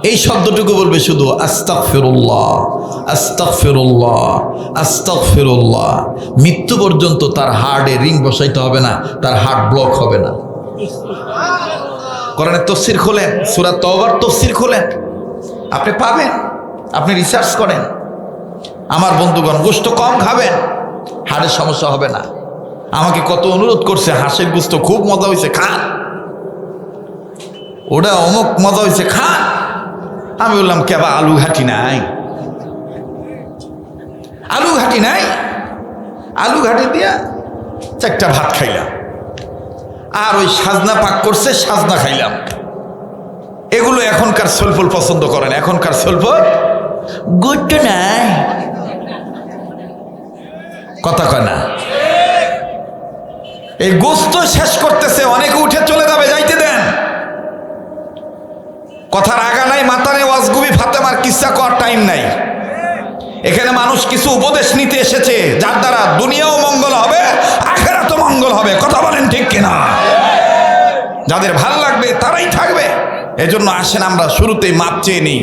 এই শব্দটুকু বলবে শুধু আস্তাগফিরুল্লাহ, আস্তাগফিরুল্লাহ, আস্তাগফিরুল্লাহ, মৃত্যু পর্যন্ত তার হার্টে রিং বসাইতে হবে না, তার হার্ট ব্লক হবে না। কোরআনের তাফসীর খোলেন, সূরা তাওবার তাফসীর খোলেন, আপনি পাবেন। আপনি রিসার্চ করেন। আমার বন্ধুগণ, গোশত কম খাবেন, হাড়ের সমস্যা হবে না। আমাকে কত অনুরোধ করছে, হাঁসের গোশত খুব মজা হয়েছে, খান, ওটা অমুক মজা হয়েছে, খান। আমি বললাম, কেবা আলু ঘাটি নাই, আলু ঘাটি নাই, আলু ঘাটি দিয়া 4টা ভাত খাইলাম, আর ওই সাজনা পাক করছে, সাজনা খাইলাম। এগুলো এখনকার সলফল পছন্দ করেন, এখনকার সলফল গুড নাই, কথা কয় না। এই গোস্ত শেষ করতেছে, অনেকে উঠে চলে যাবে, যাইতে দেন। কথার আগা নাই, মাথা নেই, ওয়াজগুবি ফাতেমার কিসসা করার টাইম নাই। এখানে মানুষ কিছু উপদেশ নিতে এসেছে যার দ্বারা দুনিয়াও মঙ্গল হবে, আখিরাতও মঙ্গল হবে। কথা বলেন ঠিক কিনা? যাদের ভাল লাগবে তারাই থাকবে। এজন্য আসেন আমরা শুরুতেই মাপ চেয়ে নিই।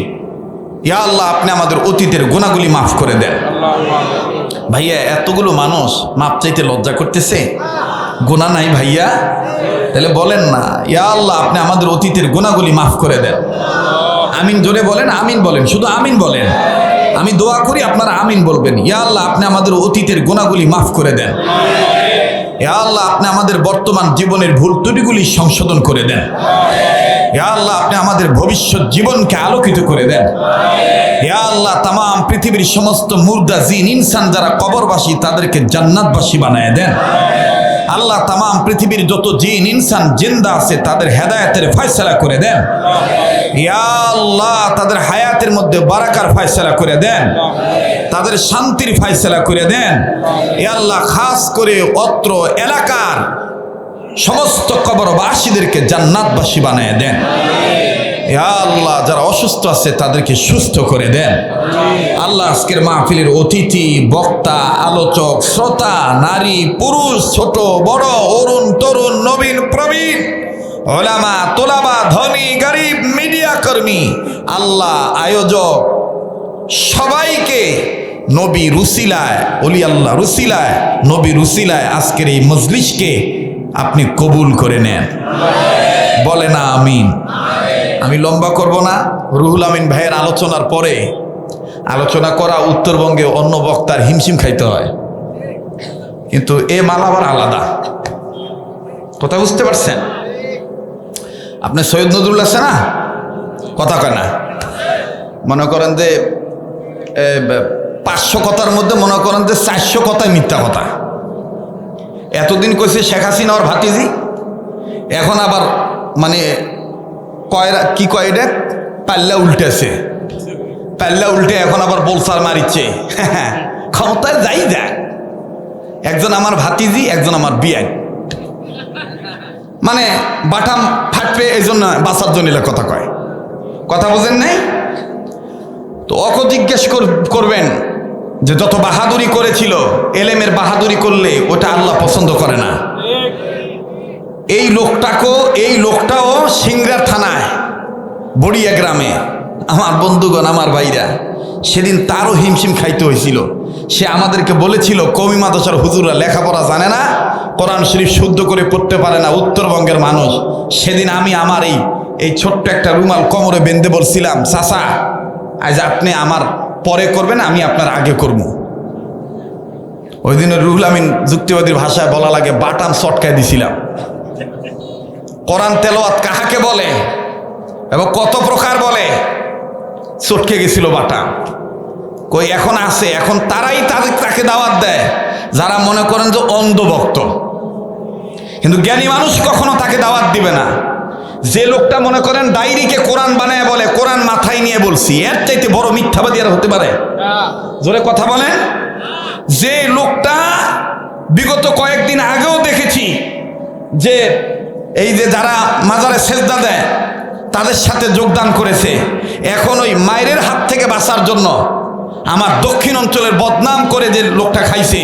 ইয়া আল্লাহ, আপনি আমাদের অতীতের গুনাহগুলি মাফ করে দেন। ভাইয়া, এতগুলো মানুষ মাপ চাইতে লজ্জা করতেছে, গুনাহ নাই ভাইয়া? তাহলে বলেন না, ইয়া আল্লাহ, আপনি আমাদের অতীতের গুনাহগুলি মাফ করে দেন। আমিন জোরে বলেন, আমিন বলেন, শুধু আমিন বলেন। আমি দোয়া করি, আপনারা আমিন বলবেন। ইয়া আল্লাহ, আপনি আমাদের অতীতের গুনাহগুলি মাফ করে দেন। ইয়া আল্লাহ, আপনি আমাদের বর্তমান জীবনের ভুল ত্রুটিগুলি সংশোধন করে দেন। ইয়া আল্লাহ, আপনি আমাদের ভবিষ্যৎ জীবনকে আলোকিত করে দেন। ইয়া আল্লাহ, তামাম পৃথিবীর সমস্ত মুর্দা জিন ইনসান যারা কবরবাসী তাদেরকে জান্নাতবাসী বানায় দেন। আল্লাহ, তামাম পৃথিবীর যত জিন ইনসান জিন্দা আছে তাদের হেদায়েতের ফয়সালা করে দেন। ইয়া আল্লাহ, তাদের হায়াতের মধ্যে বারাকার ফয়সালা করে দেন, তাদের শান্তির ফয়সালা করে দেন। ইয়া আল্লাহ, খাস করে অত্র এলাকার সমস্ত কবরবাসীদেরকে জান্নাতবাসী বানায় দেন। ইয়া আল্লাহ, যারা অসুস্থ আছে তাদেরকে সুস্থ করে দেন। আল্লাহ, আজকের মাহফিলের অতিথি, বক্তা, আলোচক, শ্রোতা, নারী, পুরুষ, ছোট বড়, অরুণ তরুণ, নবীন প্রবীণ, ওলামা, তোলাবা, ধনী গরিব, মিডিয়া কর্মী, আল্লাহ আয়োজক সবাইকে নবী রুসিলায়, ওলি আল্লাহ রুসিলায়, নবী রুসিলায় আজকের এই মজলিসকে আপনি কবুল করে নেন। বলে না আমিন। আমি লম্বা করব না। রুহুল আমিন ভাইয়ের আলোচনার পরে আলোচনা করা উত্তরবঙ্গে অন্য বক্তার হিমশিম খাইতে হয়, কিন্তু এ মাল আবার আলাদা। কথা বুঝতে পারছেন? আপনি সৈয়দ নজরুল আছে না, কথা কয় না, মনে করেন যে 500 কথার মধ্যে মনে করেন যে 400 কথাই মিথ্যা কথা। এতদিন কইছে শেখ হাসিনা ওর ভাতিজি, এখন আবার মানে কি কয় এটা, পাল্লা উল্টেছে, পাল্লা উল্টে এখন আবার বোলসার মারিচ্ছে। ক্ষমতায় যাই যাক, একজন আমার ভাতিজি, একজন আমার বিয়ান, মানে বাটাম ফাটবে, এই জন্য বাঁচার জন্য কথা কয়। কথা বোঝেন নাই তো? অক জিজ্ঞেস করবেন যে যত বাহাদুরি করেছিল, এলেমের বাহাদুরি করলে ওটা আল্লাহ পছন্দ করে না। এই লোকটাও সিংড়া থানায় বড়িয়া গ্রামে, আমার বন্ধুগণ, আমার ভাইরা, সেদিন তারও হিমশিম খাইতে হয়েছিল। সে আমাদেরকে বলেছিল কওমি মাদ্রাসার হুজুররা লেখাপড়া জানে না, কোরআন শরীফ শুদ্ধ করে পড়তে পারে না উত্তরবঙ্গের মানুষ। সেদিন আমি আমার এই ছোট্ট একটা রুমাল কোমরে বেঁধে বলছিলাম, চাচা আজ আপনি আমার পরে করবেন, আমি আপনার আগে করব। ওই দিন রুহুল আমিন যুক্তিবাদীর ভাষায় বলা লাগে বাটাম চটকায় দিছিলাম। কোরআন তেলাওয়াত কাহাকে বলে এবং কত প্রকার বলে, চটকে গেছিল বাটাম। কই এখন আছে, এখন তারাই তাকে দাওয়াত দেয় যারা মনে করেন যে অন্ধভক্ত, কিন্তু জ্ঞানী মানুষ কখনো তাকে দাওয়াত দিবে না। যে লোকটা মনে করেন ডায়েরিকে কোরআন বানায় বলে কোরআন মাথায় নিয়ে বলছি, এর চাইতে বড় মিথ্যাবাদী আর হতে পারে? জোরে কথা বলেন। যে লোকটা বিগত কয়েকদিন আগেও দেখেছি যে এই যে যারা মাজারে সেজদা দেয় তাদের সাথে যোগদান করেছে, এখন ওই মায়ের হাত থেকে বাঁচার জন্য আমার দক্ষিণ অঞ্চলের বদনাম করে যে লোকটা খাইছে,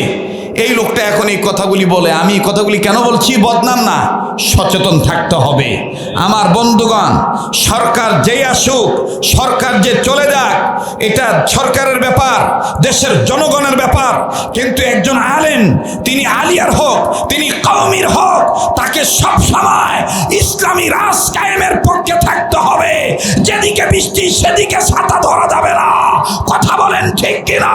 এই লোকটা এখন এই কথাগুলি বলে। আমি এই কথাগুলি কেন বলছি? বদনাম না, সচেতন থাকতে হবে। আমার বন্ধুগণ, সরকার যেই আসুক, সরকার যে চলে যাক, এটা সরকারের ব্যাপার, দেশের জনগণের ব্যাপার, কিন্তু একজন আলেম, তিনি আলিয়ার হোক, তিনি কওমির হোক, তাকে সব সময় ইসলামী রাজ কায়েমের পক্ষে থাকতে হবে। যেদিকে বৃষ্টি সেদিকে ছাতা ধরা যাবে না। কথা বলেন ঠিক কিনা?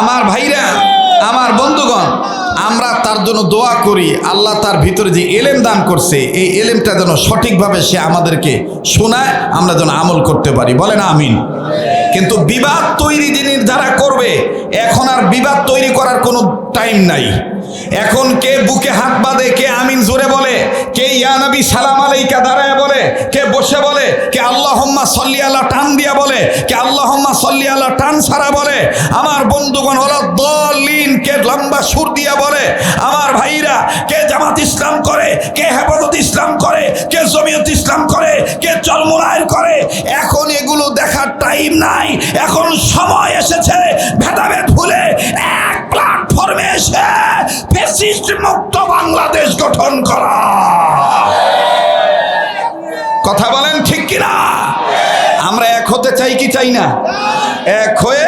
আমার ভাইরা, আমার বন্ধুগণ, আমরা তার জন্য দোয়া করি, আল্লাহ তার ভিতরে যে এলেম দান করছে, এই এলেমটা যেন সঠিকভাবে সে আমাদেরকে শোনায়, আমরা যেন আমল করতে পারি। বলেন আমিন। কিন্তু বিবাদ তৈরি যারা করবে, এখন আর বিবাদ তৈরি করার কোনো টাইম নাই। এখন কে বুকে হাত বাঁধে, কে আমিন জোরে বলে, কে ইয়া নবী সালাম আলাইকা দাঁড়ায় বলে, কে বসে বলে, কে আল্লাহুম্মা সাল্লি আলা টান দিয়া বলে, কে আল্লাহুম্মা সাল্লি আলা টান ছাড়া বলে। আমার বন্ধুগণ হলো দলিন, কে লম্বা সুর দিয়া বলে। আমার ভাইরা, কে জামাত ইসলাম করে, কে হেফাজত ইসলাম করে, কে জমিয়ত ইসলাম করে, কে চরমোনায়ের করে। এখন এগুলো দেখার টাইম নাই। এখন সময় এসেছে ভেদাভেদ ভুলে এক প্ল্যাটফর্মে এসে ফ্যাসিস্ট মুক্ত বাংলাদেশ গঠন করা। কথা বলেন ঠিক কিনা? আমরা এক হতে চাই কি চাই না? এক হয়ে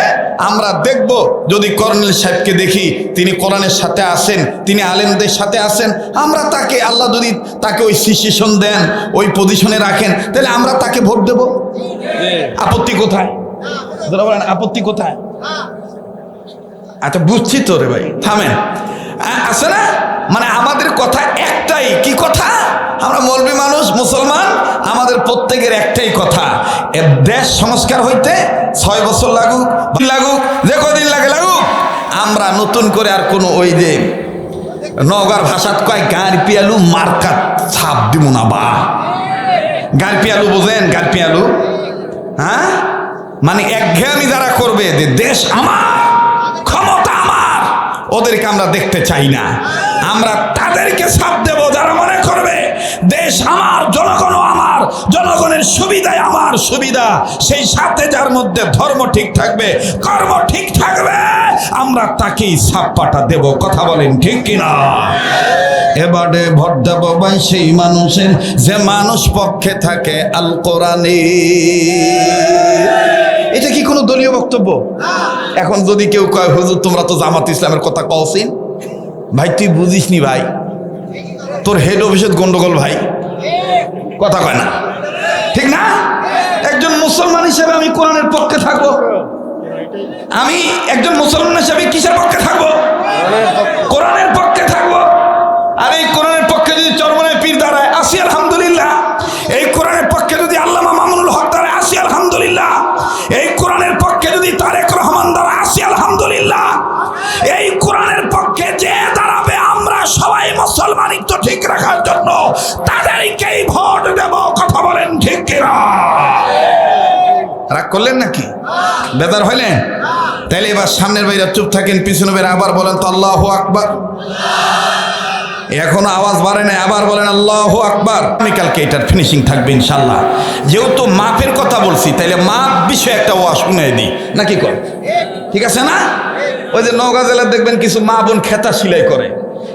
আমরা দেখব, যদি কর্নেল সাহেবকে দেখি তিনি কোরআনের সাথে আছেন, তিনি আলেমদের সাথে আছেন, আমরা তাকে, আল্লাহ যদি তাকে ওই সিচুয়েশন দেন, ওই পজিশনে রাখেন, তাহলে আমরা তাকে ভোট দেব। আপত্তি কোথায়? বলেন আপত্তি কোথায়? আচ্ছা বুঝছি তো রে ভাই, থামেন। আছে না, মানে আমাদের কথা একটাই। কি কথা? আমরা মৌলবি মানুষ, মুসলমান, আমাদের প্রত্যেকের একটাই কথা, দেশ সংস্কার হইতে 6 বছর লাগুক, যে কদিন লাগে লাগুক, আমরা নতুন করে আর কোনো ওই যে নওগাঁর ভাষাত কয় গাঁর পিয়ালু মার্কা ছাপ দিব না। বা গাঁর পিয়ালু বোঝেন? গাঁর পিয়ালু, হ্যাঁ, মানে একঘেয়েমি যারা করবে যে দেশ আমার, ক্ষমতা আমার, ওদেরকে আমরা দেখতে চাই না। আমরা তাদেরকে ছাপ দেব যারা মনে করবে দেশ আমার, জনগণ আমার, জনগণের সুবিধায় আমার সুবিধা। সেই সাথে যার মধ্যে ধর্ম ঠিক থাকবে, কর্ম ঠিক থাকবে, আমরা তাকেই ছাপ্পাটা দেব। কথা বলেন ঠিক কিনা? এবারে ভোট দেব ভাই সেই মানুষের যে মানুষ পক্ষে থাকে আল কোরআনে। এটা কি কোনো দলীয় বক্তব্য? এখন যদি কেউ কয় হুজুর তোমরা তো জামাত ইসলামের কথা কওছিন, ভাই তুই বুঝিস নি ভাই, তোর হেড অফিসে গন্ডগোল ভাই, কথা কয় না, ঠিক না? একজন মুসলমান হিসেবে আমি কোরআনের পক্ষে থাকবো। আমি একজন মুসলমান হিসেবে কিসের পক্ষে থাকবো? কোরআনের পক্ষে থাকবো। আর এই কোরআনের পক্ষে যদি চরমনায় পীর দাঁড়ায়, আসি আলহামদুলিল্লাহ। এই কোরআনের পক্ষে যদি আল্লামা মামুনুল হক দাঁড়ায়, আসি আলহামদুলিল্লাহ। এই কোরআনের পক্ষে যদি তারেক রহমান দাঁড়ায়, আসি আলহামদুলিল্লাহ। এই কোরআনের পক্ষে যে দাঁড়াবে, আমরা সবাই মুসলমানিত্ব ঠিক রাখার জন্য তাদেরকেই ভোট দেব। কথা বলেন ঠিক কিনা? রাগ করলেন নাকি? বেদার হইলেন? তাইলে এবার সামনের বাইরে চুপ থাকেন, পিছনে বাইরে আবার বলেন তো আল্লাহু আকবার। এখনো আওয়াজ বাড়ে না, আবার বলেন আল্লাহু আকবার। কালকে এটার ফিনিশিং থাকবে ইনশাল্লাহ। যেহেতু মাপের কথা বলছি, তাইলে মাপ বিষয়ে একটা ওয়াজ শুনে দিই নাকি কর, ঠিক আছে না? ওই যে নওগাঁ জেলার দেখবেন কিছু মা বোন খেতা সিলাই করে,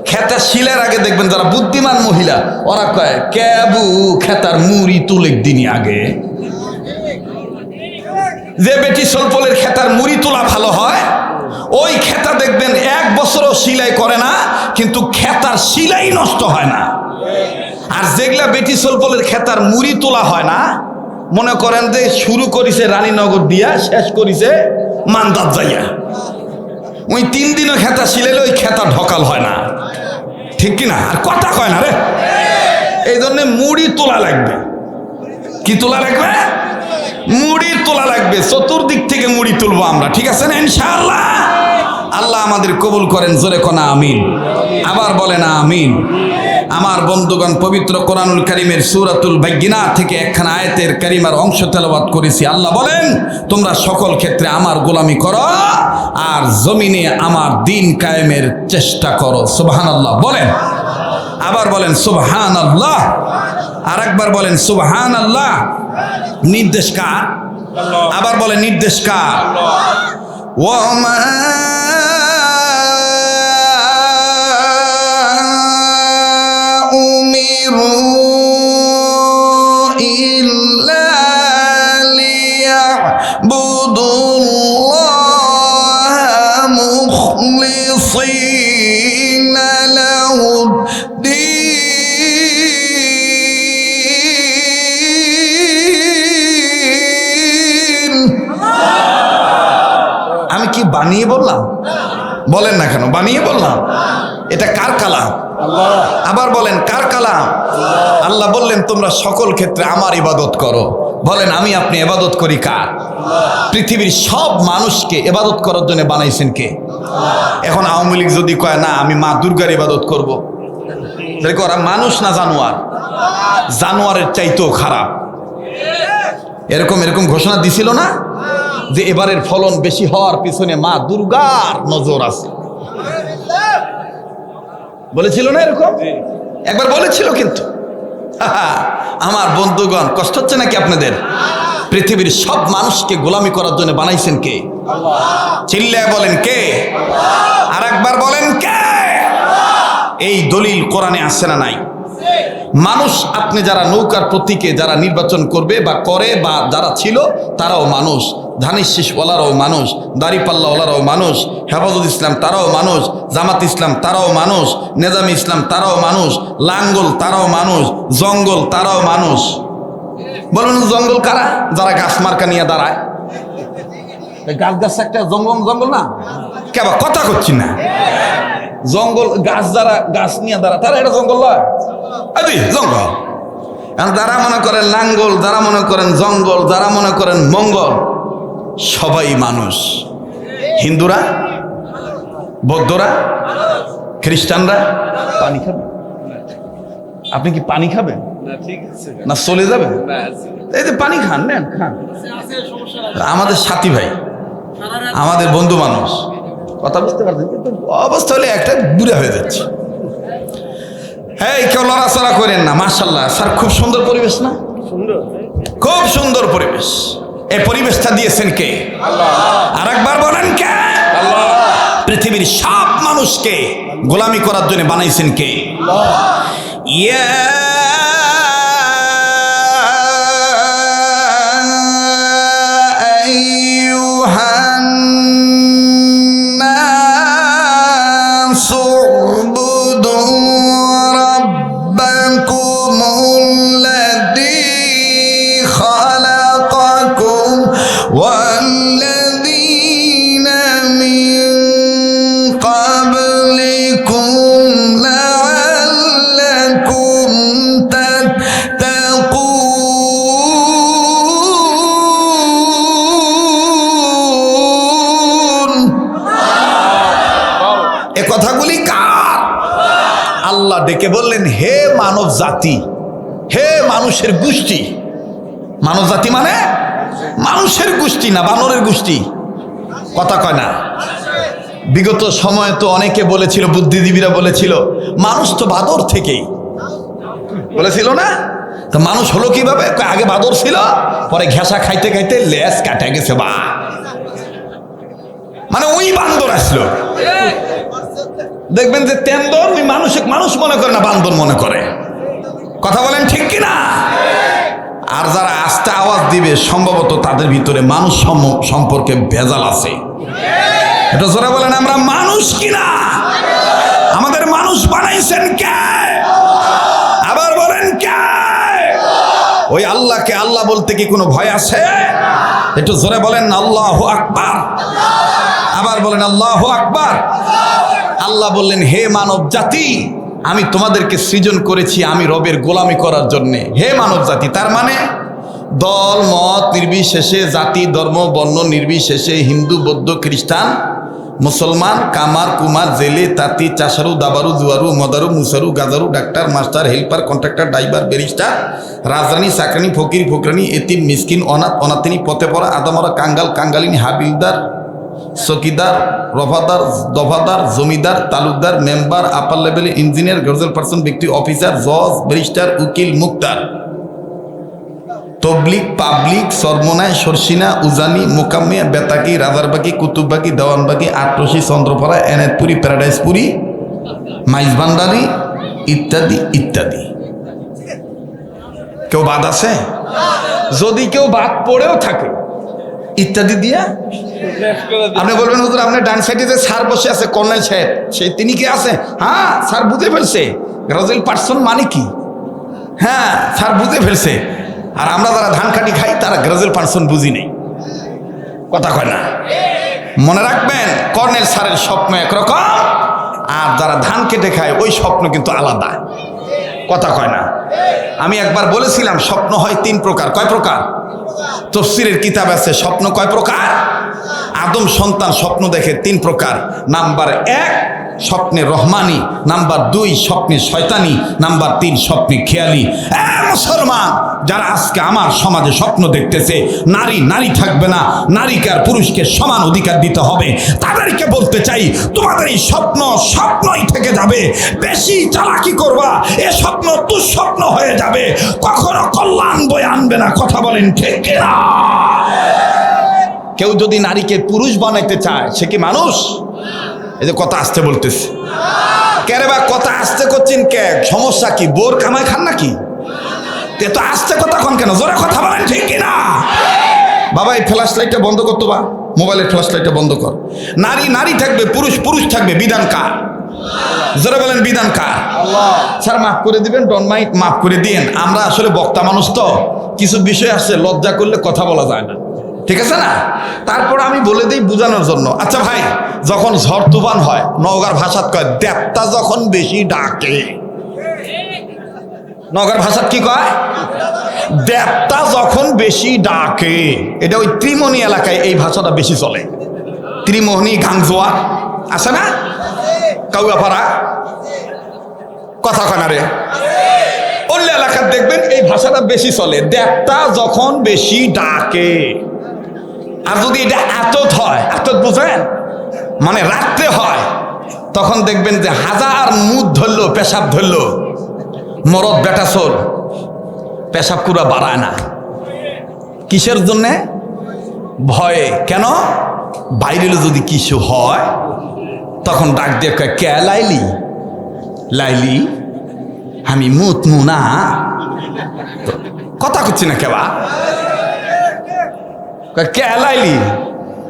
খেতা সিলাইয়ের আগে দেখবেন যারা বুদ্ধিমান মহিলা, ওরা কয় কেবু খেতার মুড়ি তুলে দিনই আগে। যে বেটি সলপলের খেতার মুড়ি তোলা ভালো হয়, ওই খেতা দেখবেন 1 বছরও সিলাই করে না, কিন্তু খেতার সিলাই নষ্ট হয় না। আর যেগুলা বেটি সলপলের খেতার মুড়ি তোলা হয় না, মনে করেন যে শুরু করেছে রানীনগর দিয়া, শেষ করেছে মান্দাত যাইয়া, ওই 3 দিনও খেতা সিলাইলে ওই খেতা ঢকাল হয় না, ঠিক কিনা? আর কথা কয় না রে। এই জন্য মুড়ি তোলা লাগবে। কি তোলা লাগবে? মুড়ি তোলা লাগবে। চতুর্দিক থেকে মুড়ি তুলবো আমরা, ঠিক আছে না ইনশাআল্লাহ? আল্লাহ আমাদের কবুল করেন, জোরে কোনা আমিন। আবার বলেন আমিন। আমার বন্ধুগণ, পবিত্র কোরআনুল কারীমের সূরাতুল বাইয়িনা থেকে একখানা আয়াতের কারিমার অংশ তেলাওয়াত করেছি। আল্লাহ বলেন, তোমরা সকল ক্ষেত্রে আমার গোলামি করো আর জমিনে আমার দিন কায়েমের চেষ্টা করো। সুবহানাল্লাহ বলেন। আবার বলেন সুবহানাল্লাহ। আর একবার বলেন সুবহানাল্লাহ। নির্দেশ কার? আবার বলেন নির্দেশ কার? ওয়ামা উমিরু ইল্লা লিয়াবুদুল্লাহা মুখলিসিনা লাহুদ্দীন। আমি কি বানিয়ে বললাম? বলেন না কেন বানিয়ে বললাম? এটা কার কালাম? আবার বলেন কার কালাম? আল্লাহ বললেন তোমরা সকল ক্ষেত্রে আমার ইবাদত করো। বলেন আমি আপনি ইবাদত করি কার? পৃথিবীর সব মানুষকে ইবাদত করার জন্য বানাইছেন কে? এখন আওয়ামী লীগ যদি কয় না আমি মা দুর্গার ইবাদত করব, তাহলে কি ওরা মানুষ না জানোয়ার? জানোয়ারের চাইতেও খারাপ। এরকম এরকম ঘোষণা দিছিল না যে এবারের ফলন বেশি হওয়ার পিছনে মা দুর্গার নজর আছে, বলেছিল না এরকম? একবার বলেছিল কিন্তু। আমার বন্ধুগণ, কষ্ট হচ্ছে নাকি আপনাদের? পৃথিবীর সব মানুষকে গোলামি করার জন্য বানাইছেন কে? চিল্লায় বলেন কে? আর একবার বলেন কে? এই দলিল কোরআনে আসছে না নাই? মানুষ, আপনি যারা নৌকার প্রতীকে যারা নির্বাচন করবে বা করে বা যারা ছিল তারাও মানুষ, ধানের শীষওয়ালারাও মানুষ, দাড়িপাল্লাওয়ালারাও মানুষ, হেফাজত ইসলাম তারাও মানুষ, জামাত ইসলাম তারাও মানুষ, নেজামি ইসলাম তারাও মানুষ, লাঙ্গল তারাও মানুষ, জঙ্গল তারাও মানুষ। বলুন জঙ্গল কারা? যারা গাছ মার্কা নিয়ে দাঁড়ায়। গাছ গাছ একটা জঙ্গল, জঙ্গল না কেবা কথা করছি না। জঙ্গল গাছ, যারা গাছ নিয়ে দাঁড়ায় তারা এটা জঙ্গল নয়, জঙ্গল। যারা মনে করেন লাঙ্গল, যারা মনে করেন জঙ্গল, যারা মনে করেন মঙ্গল, সবাই মানুষ। হিন্দুরা, বৌদ্ধরা, খ্রিস্টানরা পানি খাবে। আপনি কি পানি খাবেন না চলে যাবেন? এই যে পানি খান, নেন খান। আমাদের সাথী ভাই, আমাদের বন্ধু মানুষ, কথা বুঝতে পারছেন? কিন্তু অবস্থা হলে একটা বুড়া হয়ে যাচ্ছে। হ্যাঁ, কেউ লড়াচড়া করেন না। মাশাআল্লাহ স্যার, খুব সুন্দর পরিবেশ না? খুব সুন্দর পরিবেশ। এই পরিবেশটা দিয়েছেন কে? আর একবার বলেন কে? পৃথিবীর সব মানুষকে গোলামি করার জন্য বানাইছেন কে? ইয়া আইয়ুহান নাস উবুদু রাব্বাকুমুল্লাযী খালাকাকুম ওয়াল্লাযীনা মিন ক্বাবলিকুম লাআল্লাকুম তাত্তাকুন। এ কথাগুলি কার? আল্লাহ ডেকে বললেন, হে মানব জাতি, হে মানুষের গোষ্ঠী। মানব জাতি মানে মানুষের গোষ্ঠী না বানরের গোষ্ঠী। কথা কয় না। বিগত সময়ে তো অনেকে বলেছিল, বুদ্ধিজীবীরা বলেছিল মানুষ তো বাদর থেকেই, বলেছিল না? তো মানুষ হলো কিভাবে? আগে বাদর ছিল, পরে ঘেঁষা খাইতে খাইতে লেজ কাটা গেছে। বা মানে ওই বান্দর আসলো। দেখবেন যে তেন্দর ওই মানুষ মনে করে না, বান্দর মনে করে। কথা বলেন ঠিক কিনা? আর যারা আস্তে আওয়াজ দিবে সম্ভবত তাদের ভিতরে মানুষ সম্পর্কে ভেজাল আছে। এটা যারা বলেন আমরা মানুষ কিনা? আমাদের মানুষ বানাইছেন কে? আবার বলেন কে? ওই আল্লাহকে আল্লাহ বলতে কি কোনো ভয় আছে? একটু জোরে বলেন আল্লাহু আকবার। আবার বলেন আল্লাহু আকবার। আল্লাহ বললেন, হে মানব জাতি, আমি তোমাদেরকে সৃজন করেছি আমি রবের গোলামি করার জন্যে। হে মানব জাতি, তার মানে দল মত নির্বিশেষে, জাতি ধর্ম বর্ণ নির্বিশেষে, হিন্দু বৌদ্ধ খ্রিস্টান মুসলমান, কামার কুমার জেলে তাঁতি চাষারু দাবারু জুয়ারু মদারু মুসারু গাজারু doctor master helper contractor driver barrister রাজরানী চাকরানি ফকির ফকরানি এতিম মিসকিন অনাথ অনাথিনী পথে পড়া আদামরা কাঙ্গাল কাঙ্গালিনী হাবিলদার চকিদার রফাদার দফাদার জমিদার তালুকদার মেম্বার আপার লেভেলের ইঞ্জিনিয়ার গজল পার্সন ব্যক্তি অফিসার জজ ব্যারিস্টার উকিল মুক্তার তবলিক পাবলিক সরমনায় সরসিনা উজানি মোকাম্মিয়া বেতাকি রাজারবাগি কুতুববাগি দেওয়ানবাগি আটরশি চন্দ্রপাড়া এনায়তপুরি প্যারাডাইসপুরি মাইজভান্ডারি ইত্যাদি ইত্যাদি। কেউ বাদ আছে? যদি কেউ বাদ পড়েও থাকে ইত্যাদি দিয়া আপনি বলবেন হুজুর আপনার ডান সাইডে যে স্যার বসে আছে কর্নেল সাহেব, সেই তিনি কি আছে? হ্যাঁ স্যার বুঝে ফেলছে গ্রাজুয়েট পার্সন মানে কি। হ্যাঁ স্যার বুঝে ফেলছে। আর আমরা যারা ধান কাটি খাই তারা গ্রাজুয়েট পার্সন বুঝি নেই। কথা কয় না? মনে রাখবেন, কর্নেল স্যারের স্বপ্ন একরকম, আর যারা ধান কেটে খায় ওই স্বপ্ন কিন্তু আলাদা। কথা কয় না? আমি একবার বলেছিলাম স্বপ্ন হয় তিন প্রকার। কয় প্রকার? তাফসীরের কিতাব আছে স্বপ্ন কয় প্রকার? আদম সন্তান স্বপ্ন দেখে 3 প্রকার। নাম্বার 1 স্বপ্নে রহমানি, নাম্বার 2 স্বপ্নে শয়তানি, নাম্বার 3 স্বপ্নে খেয়ালি। মুসলমান যারা আজকে আমার সমাজে স্বপ্ন দেখতেছে নারী নারী থাকবে না, নারীকে আর পুরুষকে সমান অধিকার দিতে হবে, তাদেরকে বলতে চাই তোমাদের এই স্বপ্ন স্বপ্নই থেকে যাবে। বেশি চালাকি করবা, এ স্বপ্ন দুঃস্বপ্ন হয়ে যাবে, কখনো কল্যাণ বয়ে আনবে না। কথা বলেন ঠিক কিনা? কেউ যদি নারীকে পুরুষ বানাইতে চায় সে কি মানুষ? এই যে কথা আসতে বলতেছে কেরে বা কথা আসতে করছেন কে? সমস্যা কি? বোর কামাই খান নাকি? তো আসতে কথা কোন কেন? জোরে কথা বলেন ঠিক কিনা? বাবা এই ফ্ল্যাশ লাইটটা বন্ধ করতো, বা মোবাইলের ফ্ল্যাশ লাইটটা বন্ধ কর। নারী নারী থাকবে, পুরুষ পুরুষ থাকবে, বিধান কার? জোরে বলেন বিধান কার? স্যার মাফ করে দিবেন, ডন মাইক মাফ করে দিয়েন। আমরা আসলে বক্তা মানুষ তো, কিছু বিষয় আছে লজ্জা করলে কথা বলা যায় না, ঠিক আছে না? তারপর আমি বলে দিই বোঝানোর জন্য। আচ্ছা ভাই, যখন ঝড় তুফান হয় নওগাঁর ভাষাত কয় দেবতা যখন বেশি ডাকে। নওগাঁর ভাষাত কি কয়? দেবতা যখন বেশি ডাকে। এটা ওই ত্রিমোহনী এলাকায় এই ভাষাটা বেশি চলে। ত্রিমোহনী, গাংজোয়া আছে না, কাউয়াপাড়া, কথা কয় না রে, অন্য এলাকার দেখবেন এই ভাষাটা বেশি চলে। দেবতা যখন বেশি ডাকে। আর যদি এটা আতত হয়, আতত বুঝেন মানে রাত্রে হয়, তখন দেখবেন যে হাজার মুখ ধরলো, পেশাব ধরলো, মরদ বেটা চোর পেশাব পুরা বাড়ায় না। কিসের জন্যে? ভয়ে। কেন? বাইরে যদি কিছু হয় তখন ডাক দিয়ে কয় কে লাইলি, লাইলি আমি মুতমু না। কথা করছি না কেবা? কে লাইলি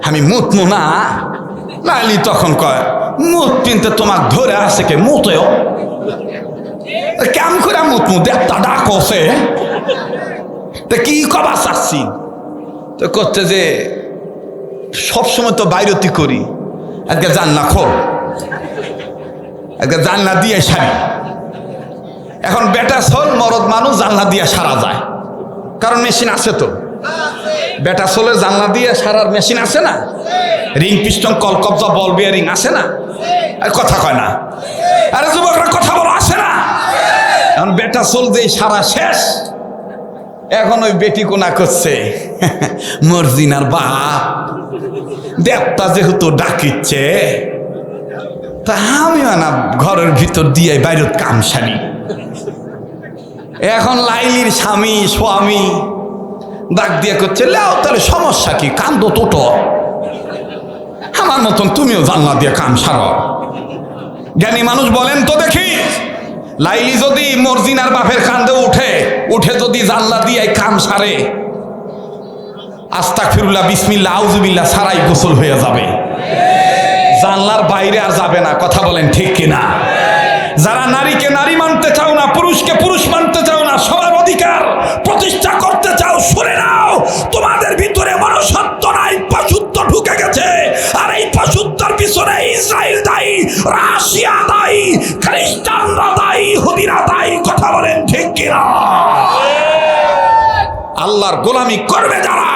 আমি মুতমু না। লাইলি তখন কয় মুত কিন্তু তোমাক ধরে আসে কে মুতেও কেমন করে মুতমু? দেবতা ডাকছে তো কি কবা চাচ্ছি? তো করতে যে সবসময় তো বাইরতি করি, আজকে জানলা খোল, আজকে জানলা দিয়ে সারি। এখন বেটা সোল মরদ মানুষ জানলা দিয়ে সারা যায়, কারণ মেশিন আছে তো। বেটা সোলে জানলা দিয়ে সারার মেশিন আছে না? রিং পিস্টন কলকবজা বল বিয়ারিং আছে না? কথা কয় না? আরে যুবকরা কথা বলো, আছে না? এখন বেটা সোল যে সারা শেষ, এখন ওই বেটি কোনা করছে মর্জিনার বাপ দেবতা যেহেতু ডাকিচ্ছে, তা আমিও না ঘরের ভিতর দিয়ে বাইরত কাম সারি। এখন লাইলির স্বামী ডাক দিয়ে করছে লেও তাহলে সমস্যা কি, কান্দো তোটো, আমার মতন তুমিও জানলা দিয়ে কাম সারো। জ্ঞানী মানুষ বলেন তো দেখি, লাইলি যদি মর্জিনার বাপের কান্দে উঠে যদি জানলা দিয়ে কাম সারে, আস্তাগফিরুল্লাহ বিসমিল্লাহ আউযুবিল্লাহ সারাই গোসল হয়ে যাবে, জানলার বাইরে আর যাবে না। কথা বলেন ঠিক কিনা? যারা নারীকে নারী মানতে চাও না, পুরুষকে পুরুষ মানতে চাও না, সবার অধিকার প্রতিষ্ঠা করতে চাও, শুনে নাও, তোমাদের ভিতরে মনুষ্যত্ব নাই, পশুত্ব ঢুকে গেছে। আর এই পশুত্বের পিছনে ইসরায়েল দায়ী, রাশিয়া দায়ী, খ্রিস্টানরা দায়ী, ইহুদিরা দায়ী। কথা বলেন ঠিক কিনা? আল্লাহর গোলামি করবে যারা,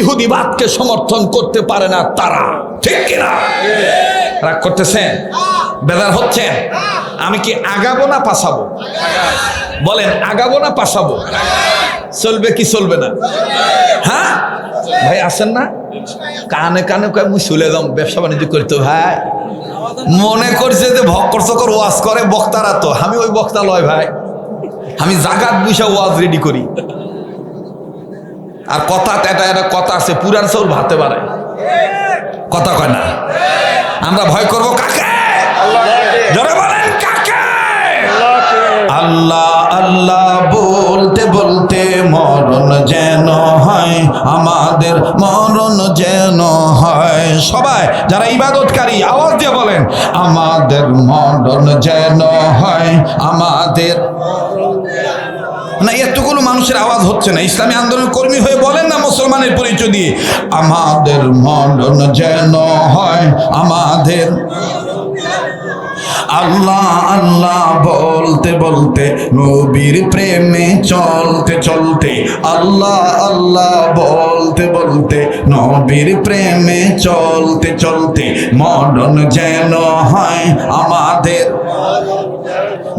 ইহুদিবাদকে সমর্থন করতে পারে না তারা। ঠিক কিনা? রাগ করতেছেন? বেজার হচ্ছেন? আমি কি আগাবো না পাছাবো? বলেন আগাবো না পাছাবো? চলবে কি চলবে না? হ্যাঁ ভাই আসেন না? কানে কানে কয় মুই চলে যাম ব্যবসা বাণিজ্য করতে। ভাই মনে করছে যে ভক্কর চকর ওয়াজ করে বক্তারা, তো আমি ওই বক্তা লয় ভাই, আমি জাগাত বুঝা ওয়াজ রেডি করি। আর কথা এটা কথা আছে, পুরান চাউল ভাতে পারে, কথা কয় না। আমরা ভয় করব কাকে? জোরে বলেন কাকে? আল্লাহ আল্লাহ বলতে বলতে মরণ যেন হয় আমাদের, মরণ যেন হয়। সবাই যারা ইবাদতকারী আওয়াজ দিয়ে বলেন আমাদের মরণ যেন হয়, আমাদের। না এতগুলো মানুষের আওয়াজ হচ্ছে না। ইসলামী আন্দোলন কর্মী হয়ে বলেন না মুসলমানের পরিচয় দিয়ে, আমাদের মরণ যেন হয় আমাদের, আল্লাহ আল্লাহ বলতে বলতে নবীর প্রেমে চলতে চলতে আল্লাহ আল্লাহ বলতে বলতে নবীর প্রেমে চলতে চলতে মরণ যেন হয় আমাদের।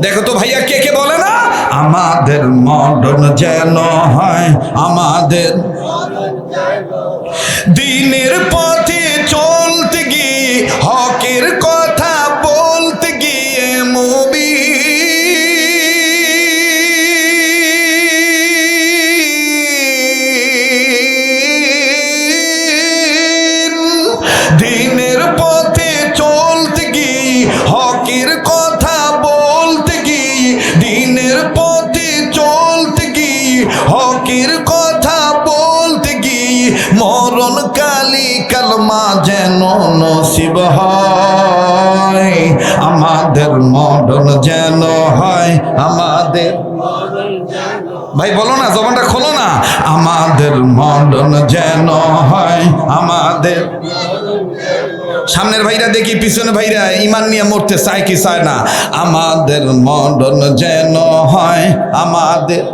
দেখো তো ভাইয়া, কে কে বলে না আমাদের মরণ যেন হয় আমাদের। দিনের পথে চলতে গিয়ে হকের কথা বলতে গিয়ে দিনের পথে চলতে গিয়ে হকের কথা বলতে গিয়ে দিনের পথে চলতে গিয়ে হকের কথা বলতে গিয়ে মরণ কালী কালমা যেন নসিব হয় আমাদের। মরণ যেন হয় আমাদের। ভাই বলো না, জবানটা খোলো না। আমাদের মরণ যেন হয় আমাদের। সামনের ভাইরা দেখি, পিছনের ভাইরা ইমান নিয়ে মরতে চায় কি চায় না? আমাদের মরণ যেন হয় আমাদের।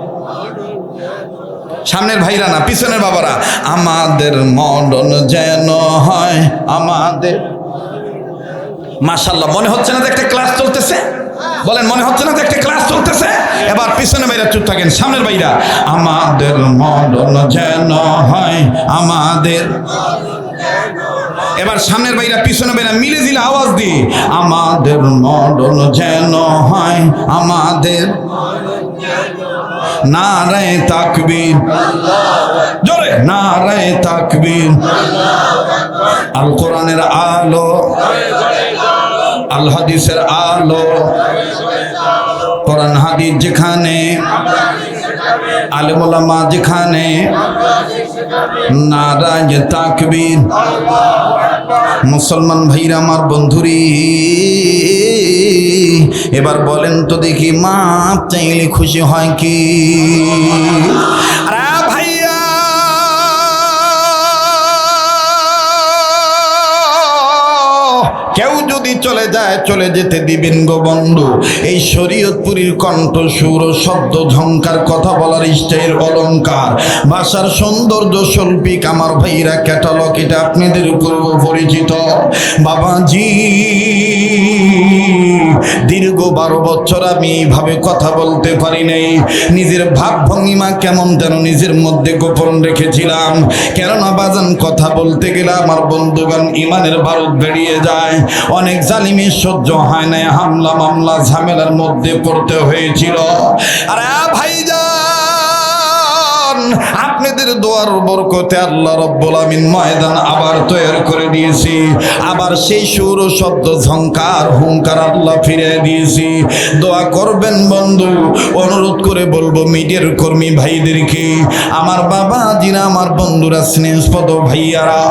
সামনের ভাইরা না, পিছনের বাবারা, আমাদের মরণ যেন হয় আমাদের। মাশাআল্লাহ, মনে হচ্ছে না যে একটা ক্লাস চলতেছে? বলেন, মনে হচ্ছে না যে একটা ক্লাস চলতেছে? এবার পিছনের ভাইরা চুপ থাকেন, সামনের ভাইরা, আমাদের মরণ যেন হয় আমাদের। এবার সামনের ভাইরা পিছনের ভাইরা মিলে দিলে আওয়াজ দি, আমাদের মরণ যেন হয় আমাদের। নারায়ে তাকবীর, জোরে নারায়ে তাকবীর। আল কোরআনের আলো, আল হাদিসের আলো, কোরআন হাদিস যেখানে, আলেম ওলামা যেখানে, নারায়ে তাকবীর। মুসলমান ভাইরা আমার, বন্ধুরি, এবার বলেন তো দেখি, মাপ চাইলে খুশি হয় কি? আরে ভাইয়া, কেউ যদি চলে যায়, চলে যেতে দিবেন গো বন্ধু। এই শরীয়তপুরীর কণ্ঠ সুর, শব্দ, ঝংকার, কথা বলার স্টাইল, অলংকার, ভাষার সৌন্দর্য, শৈল্পিক, আমার ভাইরা ক্যাটালগ, এটা আপনাদের পূর্ব পরিচিত। বাবাজি, দীর্ঘ 12 বছর আমি এইভাবে কথা বলতে পারি নাই। নিজের ভাব ভঙ্গিমা কেমন যেন নিজের মধ্যে গোপন রেখেছিলাম। কেননা বাজান, কথা বলতে গেলে আমার বন্ধুগণ ইমানের বারুদ বেরিয়ে যায়। অনেক জালিমের সহ্য হয় না, হামলা মামলা ঝামেলার মধ্যে পড়তে হয়েছিল। আরে ভাইজান, আপনাদের দোয়ার বরকতে আল্লাহ রাব্বুল আমিন ময়দান আবার তৈরি করে দিয়েছি। আবার সেই সুর, শব্দ, ঝংকার, হুঙ্কার আল্লাহ ফিরে দিয়েছি। দোয়া করবেন বন্ধু। অনুরোধ করে বলবো মিডিয়ার কর্মী ভাইদেরকে, আমার বাবা জিনা, আমার বন্ধুরা, স্নেহস্পদ ভাইয়ারা,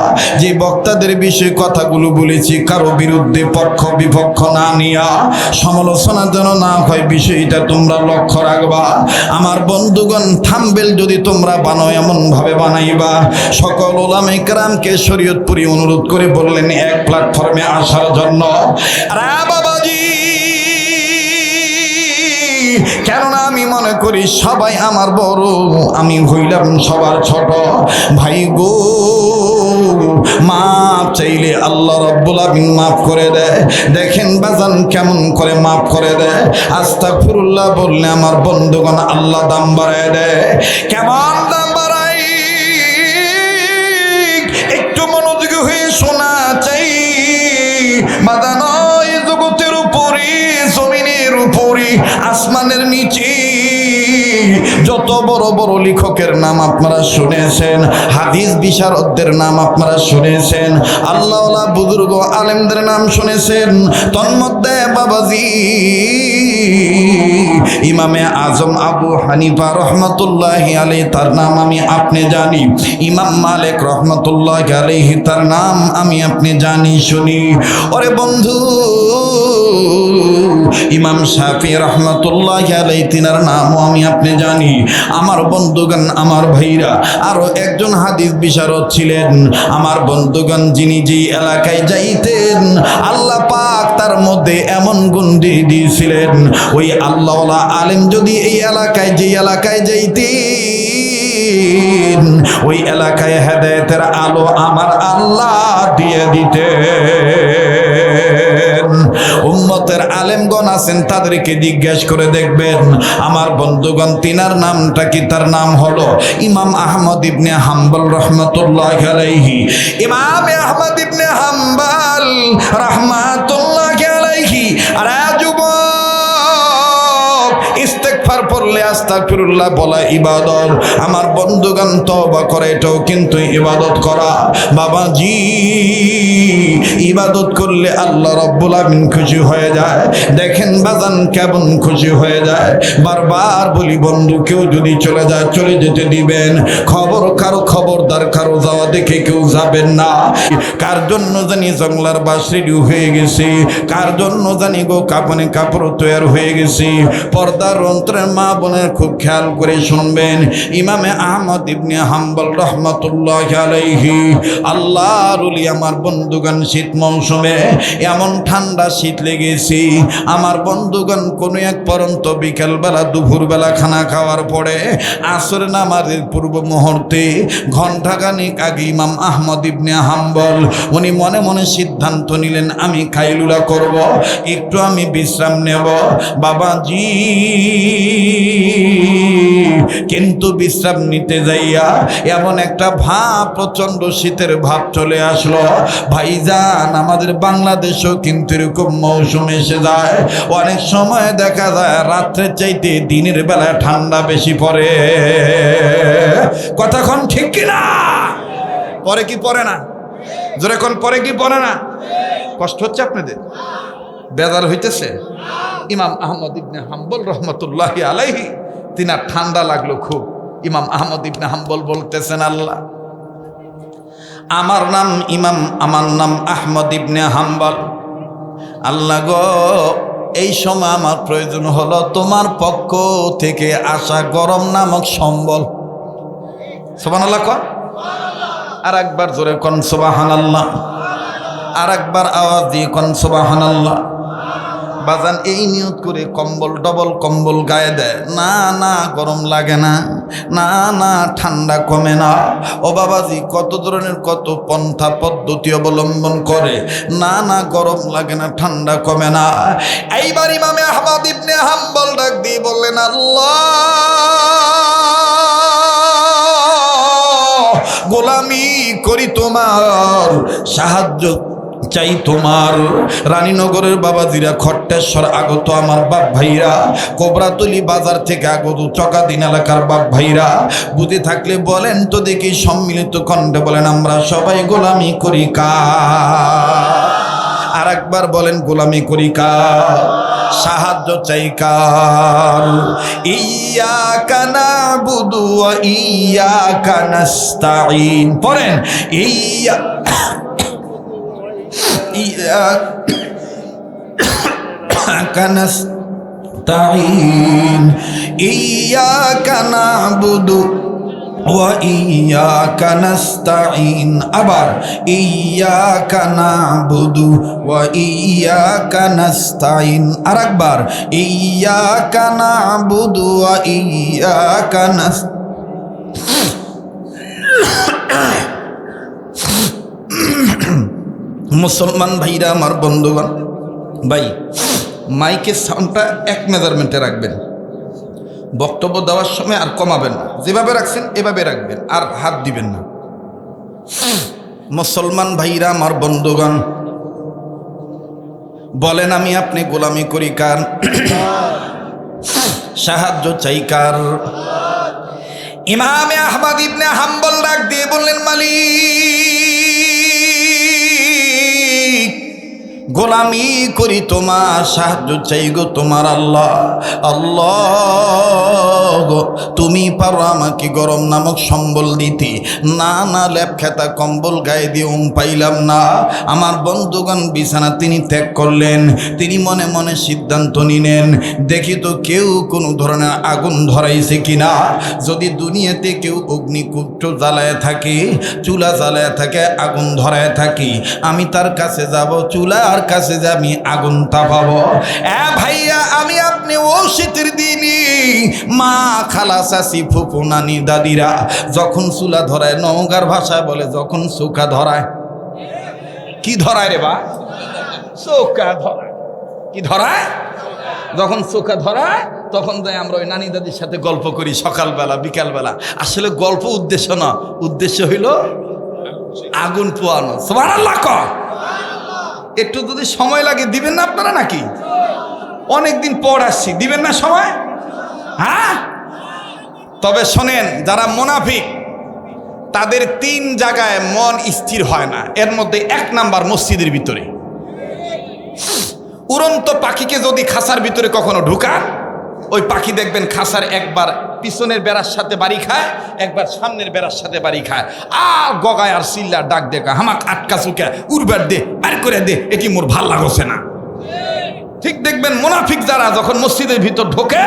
যে বক্তাদের বিষয়ে কথাগুলো বলেছি, কারো বিরুদ্ধে পক্ষ বিপক্ষ না নিয়া, সমালোচনা যেন না হয়, বিষয়টা তোমরা লক্ষ্য রাখবা। আমার বন্ধুগণ, থাম্বনেল যদি তোমরা বানাও, এমন ভাবে বানাইবা। সকল ওলামা ইকরামকে শরীয়তপুরী অনুরোধ করে বললেন এক প্ল্যাটফর্মে আসার জন্য। আরে বাবাজি, কেননা আমি মনে করি সবাই আমার বড়, আমি হইলাম সবার ছোট। ভাই গো, মাপ চাইলে আল্লাহ রাব্বুল আমিন মাফ করে দেয়। দেখেন বাজান কেমন করে মাফ করে দেয়। আস্তাগফিরুল্লাহ বললে আমার বন্ধুগণ আল্লাহ দাম বাড়ায় দেয়। কেমন দাম বাড়াই, একটু মনোযোগী হয়ে শোনা চাই। বাধা নয় জগতের উপরে, জমিনের উপরে, আসমানের নিচে যত বড় বড় লেখকের নাম আপনারা শুনেছেন, হাদিস বিশারদদের নাম আপনারা শুনেছেন, আল্লাহওয়ালা বুজুর্গ আলেমদের নাম শুনেছেন। তন্মধ্যে বাবাজি ইমামে আজম আবু হানিফা রহমতুল্লাহি আলাইহি, তার নাম আমি আপনি জানি। ইমাম মালিক রহমতুল্লাহি আলাইহি, তার নাম আমি আপনি জানি শুনি। ওরে বন্ধু, ইমাম শাফি রহমাতুল্লাহি আলাইহি তিনার নামও আমি আপনি জানি। আমার বন্ধুগণ, আমার ভাইরা, আরো একজন হাদিস বিশারদ ছিলেন আমার বন্ধুগণ, যিনি যেই এলাকায় যাইতেন আল্লাহ পাক তার মধ্যে এমন গুণ দিয়ে দিয়েছিলেন, ওই আল্লাহওয়ালা আলেম যদি এই এলাকায় যেই এলাকায় যাইতেন ওই এলাকায় হেদায়েতের আলো আমার আল্লাহ দিয়ে দিতেন। উম্মতের আলেমগণ আছেন, তাদেরকে জিজ্ঞেস করে দেখবেন। আমার বন্ধুগণ, তিনার নামটা কি? তার নাম হলো ইমাম আহমদ ইবনে হাম্বল রহমতুল্লাহি আলাইহি। ইমাম আহমদ ইবনে হাম্বল রহমতুল্লাহি আলাইহি। আর ইস্তেগফার পড়লে আস্তাগফিরুল্লাহ বলা ইবাদত। আমার বন্ধুগণ, তওবা করে এটাও কিন্তু ইবাদত করা। বাবাজি, ইবাদত করলে আল্লাহ রাব্বুল আমিন খুশি হয়ে যায়। দেখেন বাজান কেমন খুশি হয়ে যায়। বারবার বলি বন্ধু, কেউ যদি চলে যায় চলে যেতে দিবেন। খবরদার কারো যাওয়া দেখে কেউ যাবেন না। কার জন্য জানি জংলার বাস রেডি হয়ে গেছে, কার জন্য জানি গো কাপড়ে কাপড় তৈরি হয়ে গেছে। পর্দার অন্তরের মা বোনের খুব খেয়াল করে শুনবেন। ইমামে আহমদ ইবনে হাম্বল রহমতুল্লাহি আলাইহি, আল্লাহর ওলি। আমার বন্ধুগণ, শীত মৌসুমে এমন ঠান্ডা শীত লেগেছে আমার বন্ধুগণ, কোনো এক পরন্ত বিকেলবেলা দুপুরবেলা খানা খাওয়ার পরে আসর নামাজের পূর্ব মুহূর্তে ঘণ্টাখানিক আগে ইমাম আহমদ ইবনে হাম্বল উনি মনে মনে সিদ্ধান্ত নিলেন, আমি খাইলুলা করব, একটু আমি বিশ্রাম নেব। বাবাজি, কিন্তু বিশ্রাম নিতে যাইয়া এমন একটা ভাব, প্রচন্ড শীতের ভাব চলে আসলো। ভাইজান, আমাদের বাংলাদেশেও কিন্তু এরকম মৌসুম এসে যায়। অনেক সময় দেখা যায় রাত্রের চাইতে দিনের বেলা ঠান্ডা বেশি পড়ে। কথাক্ষণ ঠিক কিনা? পরে কি পড়ে না? জোরে কোন পরে কি পড়ে না? কষ্ট হচ্ছে আপনাদের? বেজার হইতেছে? ইমাম আহমদ ইবনে হাম্বল রহমতুল্লাহি আলাইহি, তিনার ঠান্ডা লাগলো খুব। ইমাম আহমদ ইবনে হাম্বল বলতেছেন, আল্লাহ, আমার নাম আহমদ ইবনে হাম্বল। আল্লাহ গো, এই সময় আমার প্রয়োজন হলো তোমার পক্ষ থেকে আসা গরম নামক সম্বল। সুবহানাল্লাহ কন। আর একবার জোরে কন সুবহানাল্লাহ। আর একবার আওয়াজ দিয়ে কন সুবহানাল্লাহ। বাজান, এই নিয়ত করে কম্বল, ডবল কম্বল গায়ে দেয় না, না গরম লাগে না, না না ঠান্ডা কমে না। ও বাবাজি, কত ধরনের কত পন্থা পদ্ধতি অবলম্বন করে, না না গরম লাগে না, ঠান্ডা কমে না। এইবার ইমামে আহমদ ইবনে হাম্বল ডাক দিয়ে বললেন, আল্লাহ, গোলামি করি তোমার, সাহায্য চাই তোমার। রানীনগরের বাবাজিরা, খট্টেশ্বর আগত আমার বাপ ভাইরা, কোবরাতলি বাজার থেকে আগত চকাদিন এলাকার বাপ ভাইরা, বুঝে থাকলে বলেন তো দেখি, সম্মিলিত কণ্ঠে বলেন, আমরা সবাই গোলামি করি কার? আর একবার বলেন, গোলামি করি কার? সাহায্য চাই কার? ইয়াকা নাবুদু ওয়া ইয়াকা নাস্তাঈন। পড়েন, ইyyaka nasta'in, iyyaka na'budu wa iyyaka nasta'in। আবার iyyaka na'budu wa iyyaka nasta'in। আরেকবার iyyaka na'budu wa iyyaka nasta'in। মুসলমান ভাইরা, আমার বন্ধুগণ, ভাই মাইকের সাউন্ডটা এক মেজারমেন্টে রাখবেন। বক্তব্য দেওয়ার সময় আর কমাবেন না, যেভাবে রাখছেন এভাবে রাখবেন, আর হাত দিবেন না। মুসলমান ভাইরা, আমার বন্ধুগণ, বলেন, আমি আপনি গোলামি করি কার? সাহায্য চাই কার? ইমামে আহমদ ইবনে হাম্বল ডাক দিয়ে বললেন, মালিক, গোলামি করি তোমার, সাহায্য চাই গো তোমার আল্লাহ। আল্লাহ গো, তুমি পারো আমাকে গরম নামক সম্বল দিতে। না না, ল্যাপ খেতা কম্বল গায়ে দিয়ে পাইলাম না। আমার বন্ধুগণ বিছানা তিনি ত্যাগ করলেন। তিনি মনে মনে সিদ্ধান্ত নিলেন, দেখি তো কেউ কোনো ধরনের আগুন ধরাইছে কিনা। যদি দুনিয়াতে কেউ অগ্নিকুণ্ড জ্বালায় থাকে, চুলা জ্বালায় থাকে, আগুন ধরায় থাকি, আমি তার কাছে যাব, চুলার কাছে যে আমি আগুন তাপাবো। ভাইয়া, আমি আপনি ও শীতের দিনই মা, খালা, চাচি, ফুপু, নানি, দাদিরা যখন চুলা ধরায়, নওগাঁর ভাষায় বলে যখন চৌকা ধরায়। কি ধরায় রে বা? চৌকা ধরায়। কি ধরায়? যখন চৌকা ধরায় তখন যাই আমরা ওই নানি দাদির সাথে গল্প করি সকালবেলা বিকালবেলা। আসলে গল্প উদ্দেশ্য না, উদ্দেশ্য হইল আগুন পোয়ানো। সুবহানাল্লাহ ক। একটু যদি সময় লাগে দিবেন না আপনারা নাকি? অনেকদিন পর আসছি, দিবেন না সময়? হ্যাঁ, তবে শোনেন, যারা মুনাফিক তাদের 3 জায়গায় মন স্থির হয় না। এর মধ্যে 1 নাম্বার মসজিদের ভিতরে। উড়ন্ত পাখিকে যদি খাঁচার ভিতরে কখনো ঢুকান, ওই পাখি দেখবেন খাঁচার একবার পিছনের বেড়ার সাথে বাড়ি খায়, একবার সামনের বেড়ার সাথে বাড়ি খায়, আর গগায় আর চিল্লা ডাক দেখা, হামাক আটকা চুকে উড়বার দে, বাইর করে দে, এটি মোর ভাল লাগছে না। ঠিক দেখবেন মুনাফিক যারা যখন মসজিদের ভিতর ঢোকে,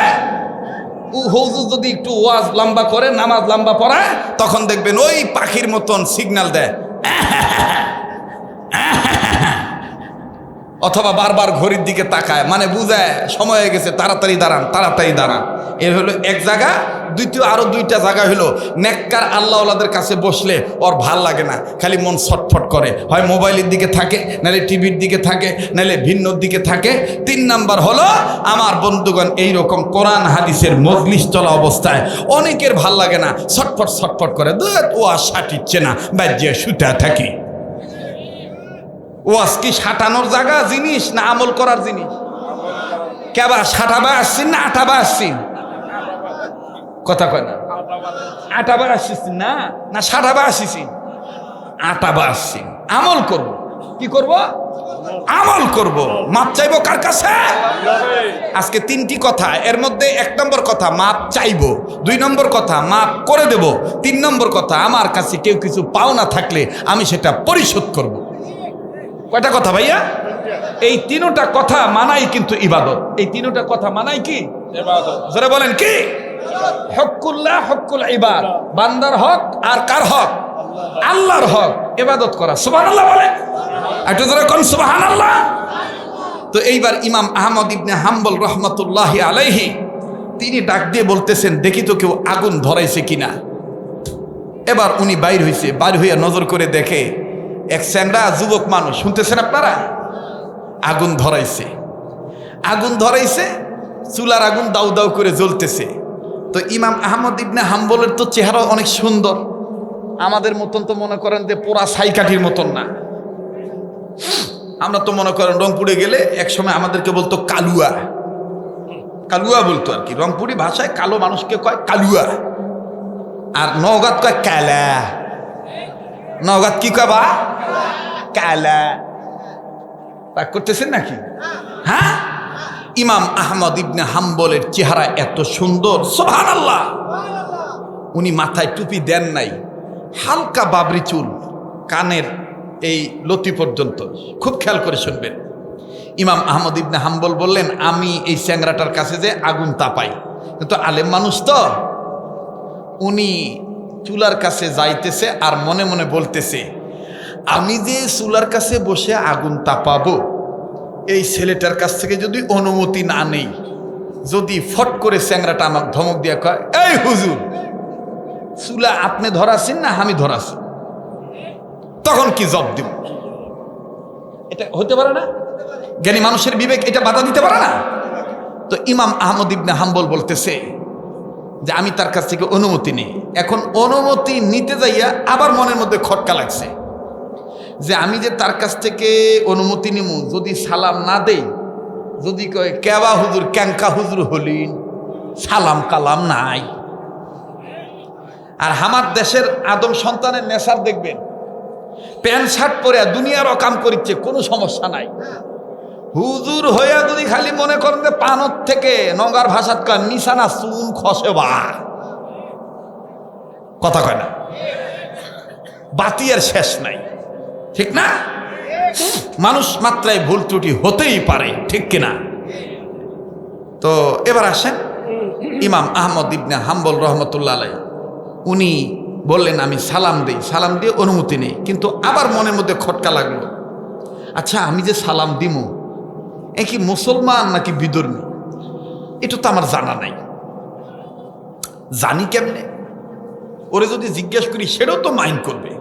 হুজুর যদি একটু ওয়াজ লম্বা করে, নামাজ লম্বা পড়ায়, তখন দেখবেন ওই পাখির মতন সিগন্যাল দেয়, অথবা বারবার ঘড়ির দিকে তাকায়, মানে বুঝায় সময় হয়ে গেছে, তাড়াতাড়ি দাঁড়ান, তাড়াতাড়ি দাঁড়ান। এর হলো এক জায়গা। দ্বিতীয় আরো 2টা জায়গা হলো, নেককার আল্লাহওয়ালাদের কাছে বসলে ওর ভাল লাগে না, খালি মন ছটফট করে, হয় মোবাইলের দিকে থাকে, নাহলে টিভির দিকে থাকে, নাহলে ভিন্নর দিকে থাকে। 3 নাম্বার হলো আমার বন্ধুগণ, এইরকম কোরআন হাদিসের মজলিস চলা অবস্থায় অনেকের ভাল লাগে না, ছটফট ছটফট করে, ও আর সাটিচ্ছে না, বাজ্যে শুতে থাকি। ওয়াজ কি সাটানোর জায়গা জিনিস না আমল করার জিনিস? কেবা সাটাবা আসছেন না আটাবা আসছেন? কথা কয় না। আটাবা আসছিস না, না সাটাবা আসিস? আটাবা আসছি। আমল করব। কি করব? আমল করব। মাপ চাইবো কার কাছে? আজকে 3টি কথা, এর মধ্যে 1 নম্বর কথা মাপ চাইবো, 2 নম্বর কথা মাপ করে দেব, 3 নম্বর কথা আমার কাছে কেউ কিছু পাওনা থাকলে আমি সেটা পরিশোধ করব। কয়টা কথা ভাইয়া? এই 3টা কথা মানাই কিন্তু ইবাদত। এই 3টা কথা মানাই কি ইবাদত? যারা বলেন কি হকুল্লাহ, হকুল ইবাদ, বান্দার হক আর কার হক? আল্লাহর হক। ইবাদত করা। সুবহানাল্লাহ বলেন একটু জোরে কোন সুবহানাল্লাহ। তো এইবার ইমাম আহমদ ইবনে হাম্বল রহমাতুল্লাহি আলাইহি তিনি ডাক দিয়ে বলতেছেন, দেখি তো কেউ আগুন ধরাইছে কিনা। এবার উনি বাইর হইছে, বাইর হইয়া নজর করে দেখে এক স্যাংরা যুবক মানুষ, শুনতেছেন আপনারা, আগুন ধরাইছে। আগুন ধরাইছে, চুলার আগুন দাউ দাউ করে জ্বলতেছে। তো ইমাম আহমদ ইবনে হাম্বলের তো চেহারা অনেক সুন্দর, আমাদের মতন তো মনে করেন যে পোড়া ছাইকাঠির মতন না। আমরা তো মনে করেন রংপুরে গেলে একসময় আমাদেরকে বলতো কালুয়া, কালুয়া বলতো আর কি। রংপুরি ভাষায় কালো মানুষকে কয় কালুয়া, আর নওগাঁত কয় কালা। নওগাঁত কি কয় বা? কালা। রাগ করতেছেন নাকি? হ্যাঁ, ইমাম আহমদ ইবনে হাম্বলের চেহারা এত সুন্দর, সুবহানাল্লাহ। উনি মাথায় টুপি দেন নাই, হালকা বাবরি চুল, কানের এই লতি পর্যন্ত। খুব খেয়াল করে শুনবেন। ইমাম আহমদ ইবনে হাম্বল বললেন, আমি এই চ্যাংরাটার কাছে যে আগুন তাপাই, কিন্তু আলেম মানুষ তো, উনি চুলার কাছে যাইতেছে আর মনে মনে বলতেছে, আমি যে চুলার কাছে বসে আগুন তাপাবো, এই ছেলেটার কাছ থেকে যদি অনুমতি না নেই, যদি ফট করে চ্যাংরাটা আমাকে ধমক দিয়ে কয়, এই হুজুর, চুলা আপনি ধরাছেন না আমি ধরাছি, তখন কি জবাব দিব? এটা হতে পারে না? জ্ঞানী মানুষের বিবেক এটা বাধা দিতে পারে না? তো ইমাম আহমদ ইবনে হাম্বল বলতেছে যে আমি তার কাছ থেকে অনুমতি নেই। এখন অনুমতি নিতে যাইয়া আবার মনের মধ্যে খটকা লাগছে যে আমি যে তার কাছ থেকে অনুমতি নিব, যদি সালাম না দেই, যদি কয় কেবা হুজুর, ক্যাঙ্কা হুজুর হলিন, সালাম কালাম নাই। আর আমার দেশের আদম সন্তানের নেশার দেখবেন, প্যান্ট শার্ট পরে দুনিয়ার অকাম করিচ্ছে, কোনো সমস্যা নাই। হুজুর হইয়া যদি খালি মনে করেন যে পানত থেকে নগার ভাষাত কয় নিশানা চুন খসে বা কথা কয় না, বাতিয়ার শেষ নাই, ঠিক না? মানুষ মাত্রায় ভুল ত্রুটি হতেই পারে, ঠিক কিনা? তো এবার আসেন ইমাম আহমদ ইবনে হাম্বল রহমতুল্লাহ আলাইহি, উনি বললেন আমি সালাম দিই, সালাম দিয়ে অনুমতি নেই। কিন্তু আবার মনের মধ্যে খটকা লাগলো, আচ্ছা আমি যে সালাম দিমু এ কি মুসলমান নাকি বিধর্মী, এটা তো আমার জানা নাই, জানি কেমনে? ওরে যদি জিজ্ঞেস করি সেটাও তো মাইন্ড করবে।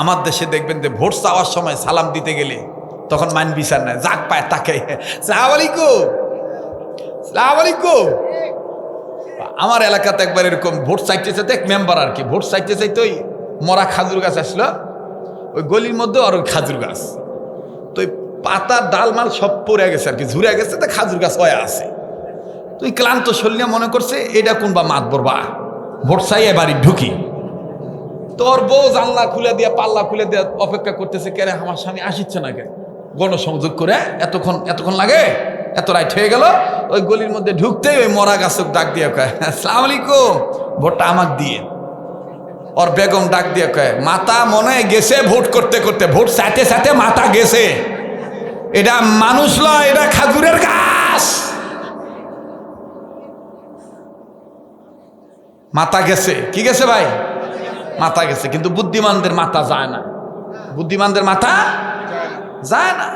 আমার দেশে দেখবেন যে ভোট চাওয়ার সময় সালাম দিতে গেলে তখন মাইন বিচার নাই, যাক পায় তাকে সালাম আলাইকুম, সালাম আলাইকুম। আমার এলাকাতে একবার এরকম ভোট চাইতে চাইতে এক মেম্বার আর কি ভোট চাইতে চাইতে ওই মরা খাজুর গাছ আসলো ওই গলির মধ্যে, আর ওই খাজুর গাছ তো ওই পাতা ডাল মাল সব পড়ে গেছে আর কি, ঝুরে গেছে, তো খাজুর গাছ হয়ে আছে। তুই ক্লান্ত শরীরে মনে করছে এটা কোনবা মাত বরবা, ভোট চাই এবারই ঢুকি। তোর বউ জানলা খুলে দিয়া পাল্লা খুলে দিয়া অপেক্ষা করতেছে, কে রে আমার স্বামী আসিচ্ছে না, কে গণসংযোগ করে এতক্ষণ লাগে, এত রাইট হয়ে গেল। ওই গলির মধ্যে ঢুকতেই ওই মরা গাছক ডাক দিয়ে কয় আসসালামু আলাইকুম, ভোটটা আমাক দিয়ে। ওর বেগম ডাক দিয়ে কয় মাতা মনে গেছে ভোট করতে করতে, ভোট চাইতে চাইতে মাথা গেছে, এটা মানুষ লয়, এটা খাজুরের গাছ, মাথা গেছে। কি গেছে ভাই? মাথা গেছে। কিন্তু বুদ্ধিমানদের মাথা যায় না, বুদ্ধিমানদের মাথা যায় না।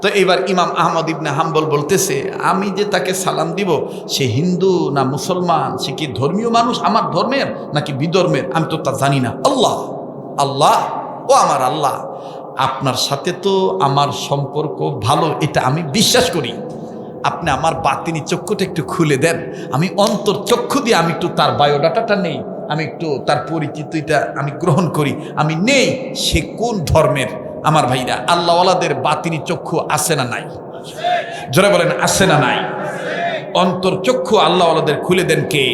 তো এইবার ইমাম আহমদ ইবনে হাম্বল বলতেছে আমি যে তাকে সালাম দিব সে হিন্দু না মুসলমান, সে কি ধর্মীয় মানুষ আমার ধর্মের নাকি বিধর্মের, আমি তো তা জানি না। আল্লাহ আল্লাহ ও আমার আল্লাহ, আপনার সাথে তো আমার সম্পর্ক ভালো, এটা আমি বিশ্বাস করি। আপনি আমার বাতিনি চক্ষুটা একটু খুলে দেন, আমি অন্তর চক্ষু দিয়ে আমি একটু তার বায়োডাটাটা নেই, আমি একটু তার পরিচিতিটা আমি গ্রহণ করি, আমি নেই সে কোন ধর্মের। আমার ভাইরা, আল্লাহওয়ালাদের বাতিনি চক্ষু আছে না নাই? জোরে বলেন আছে না নাই? অন্তর চক্ষু আল্লাহওয়ালাদের খুলে দেন কে?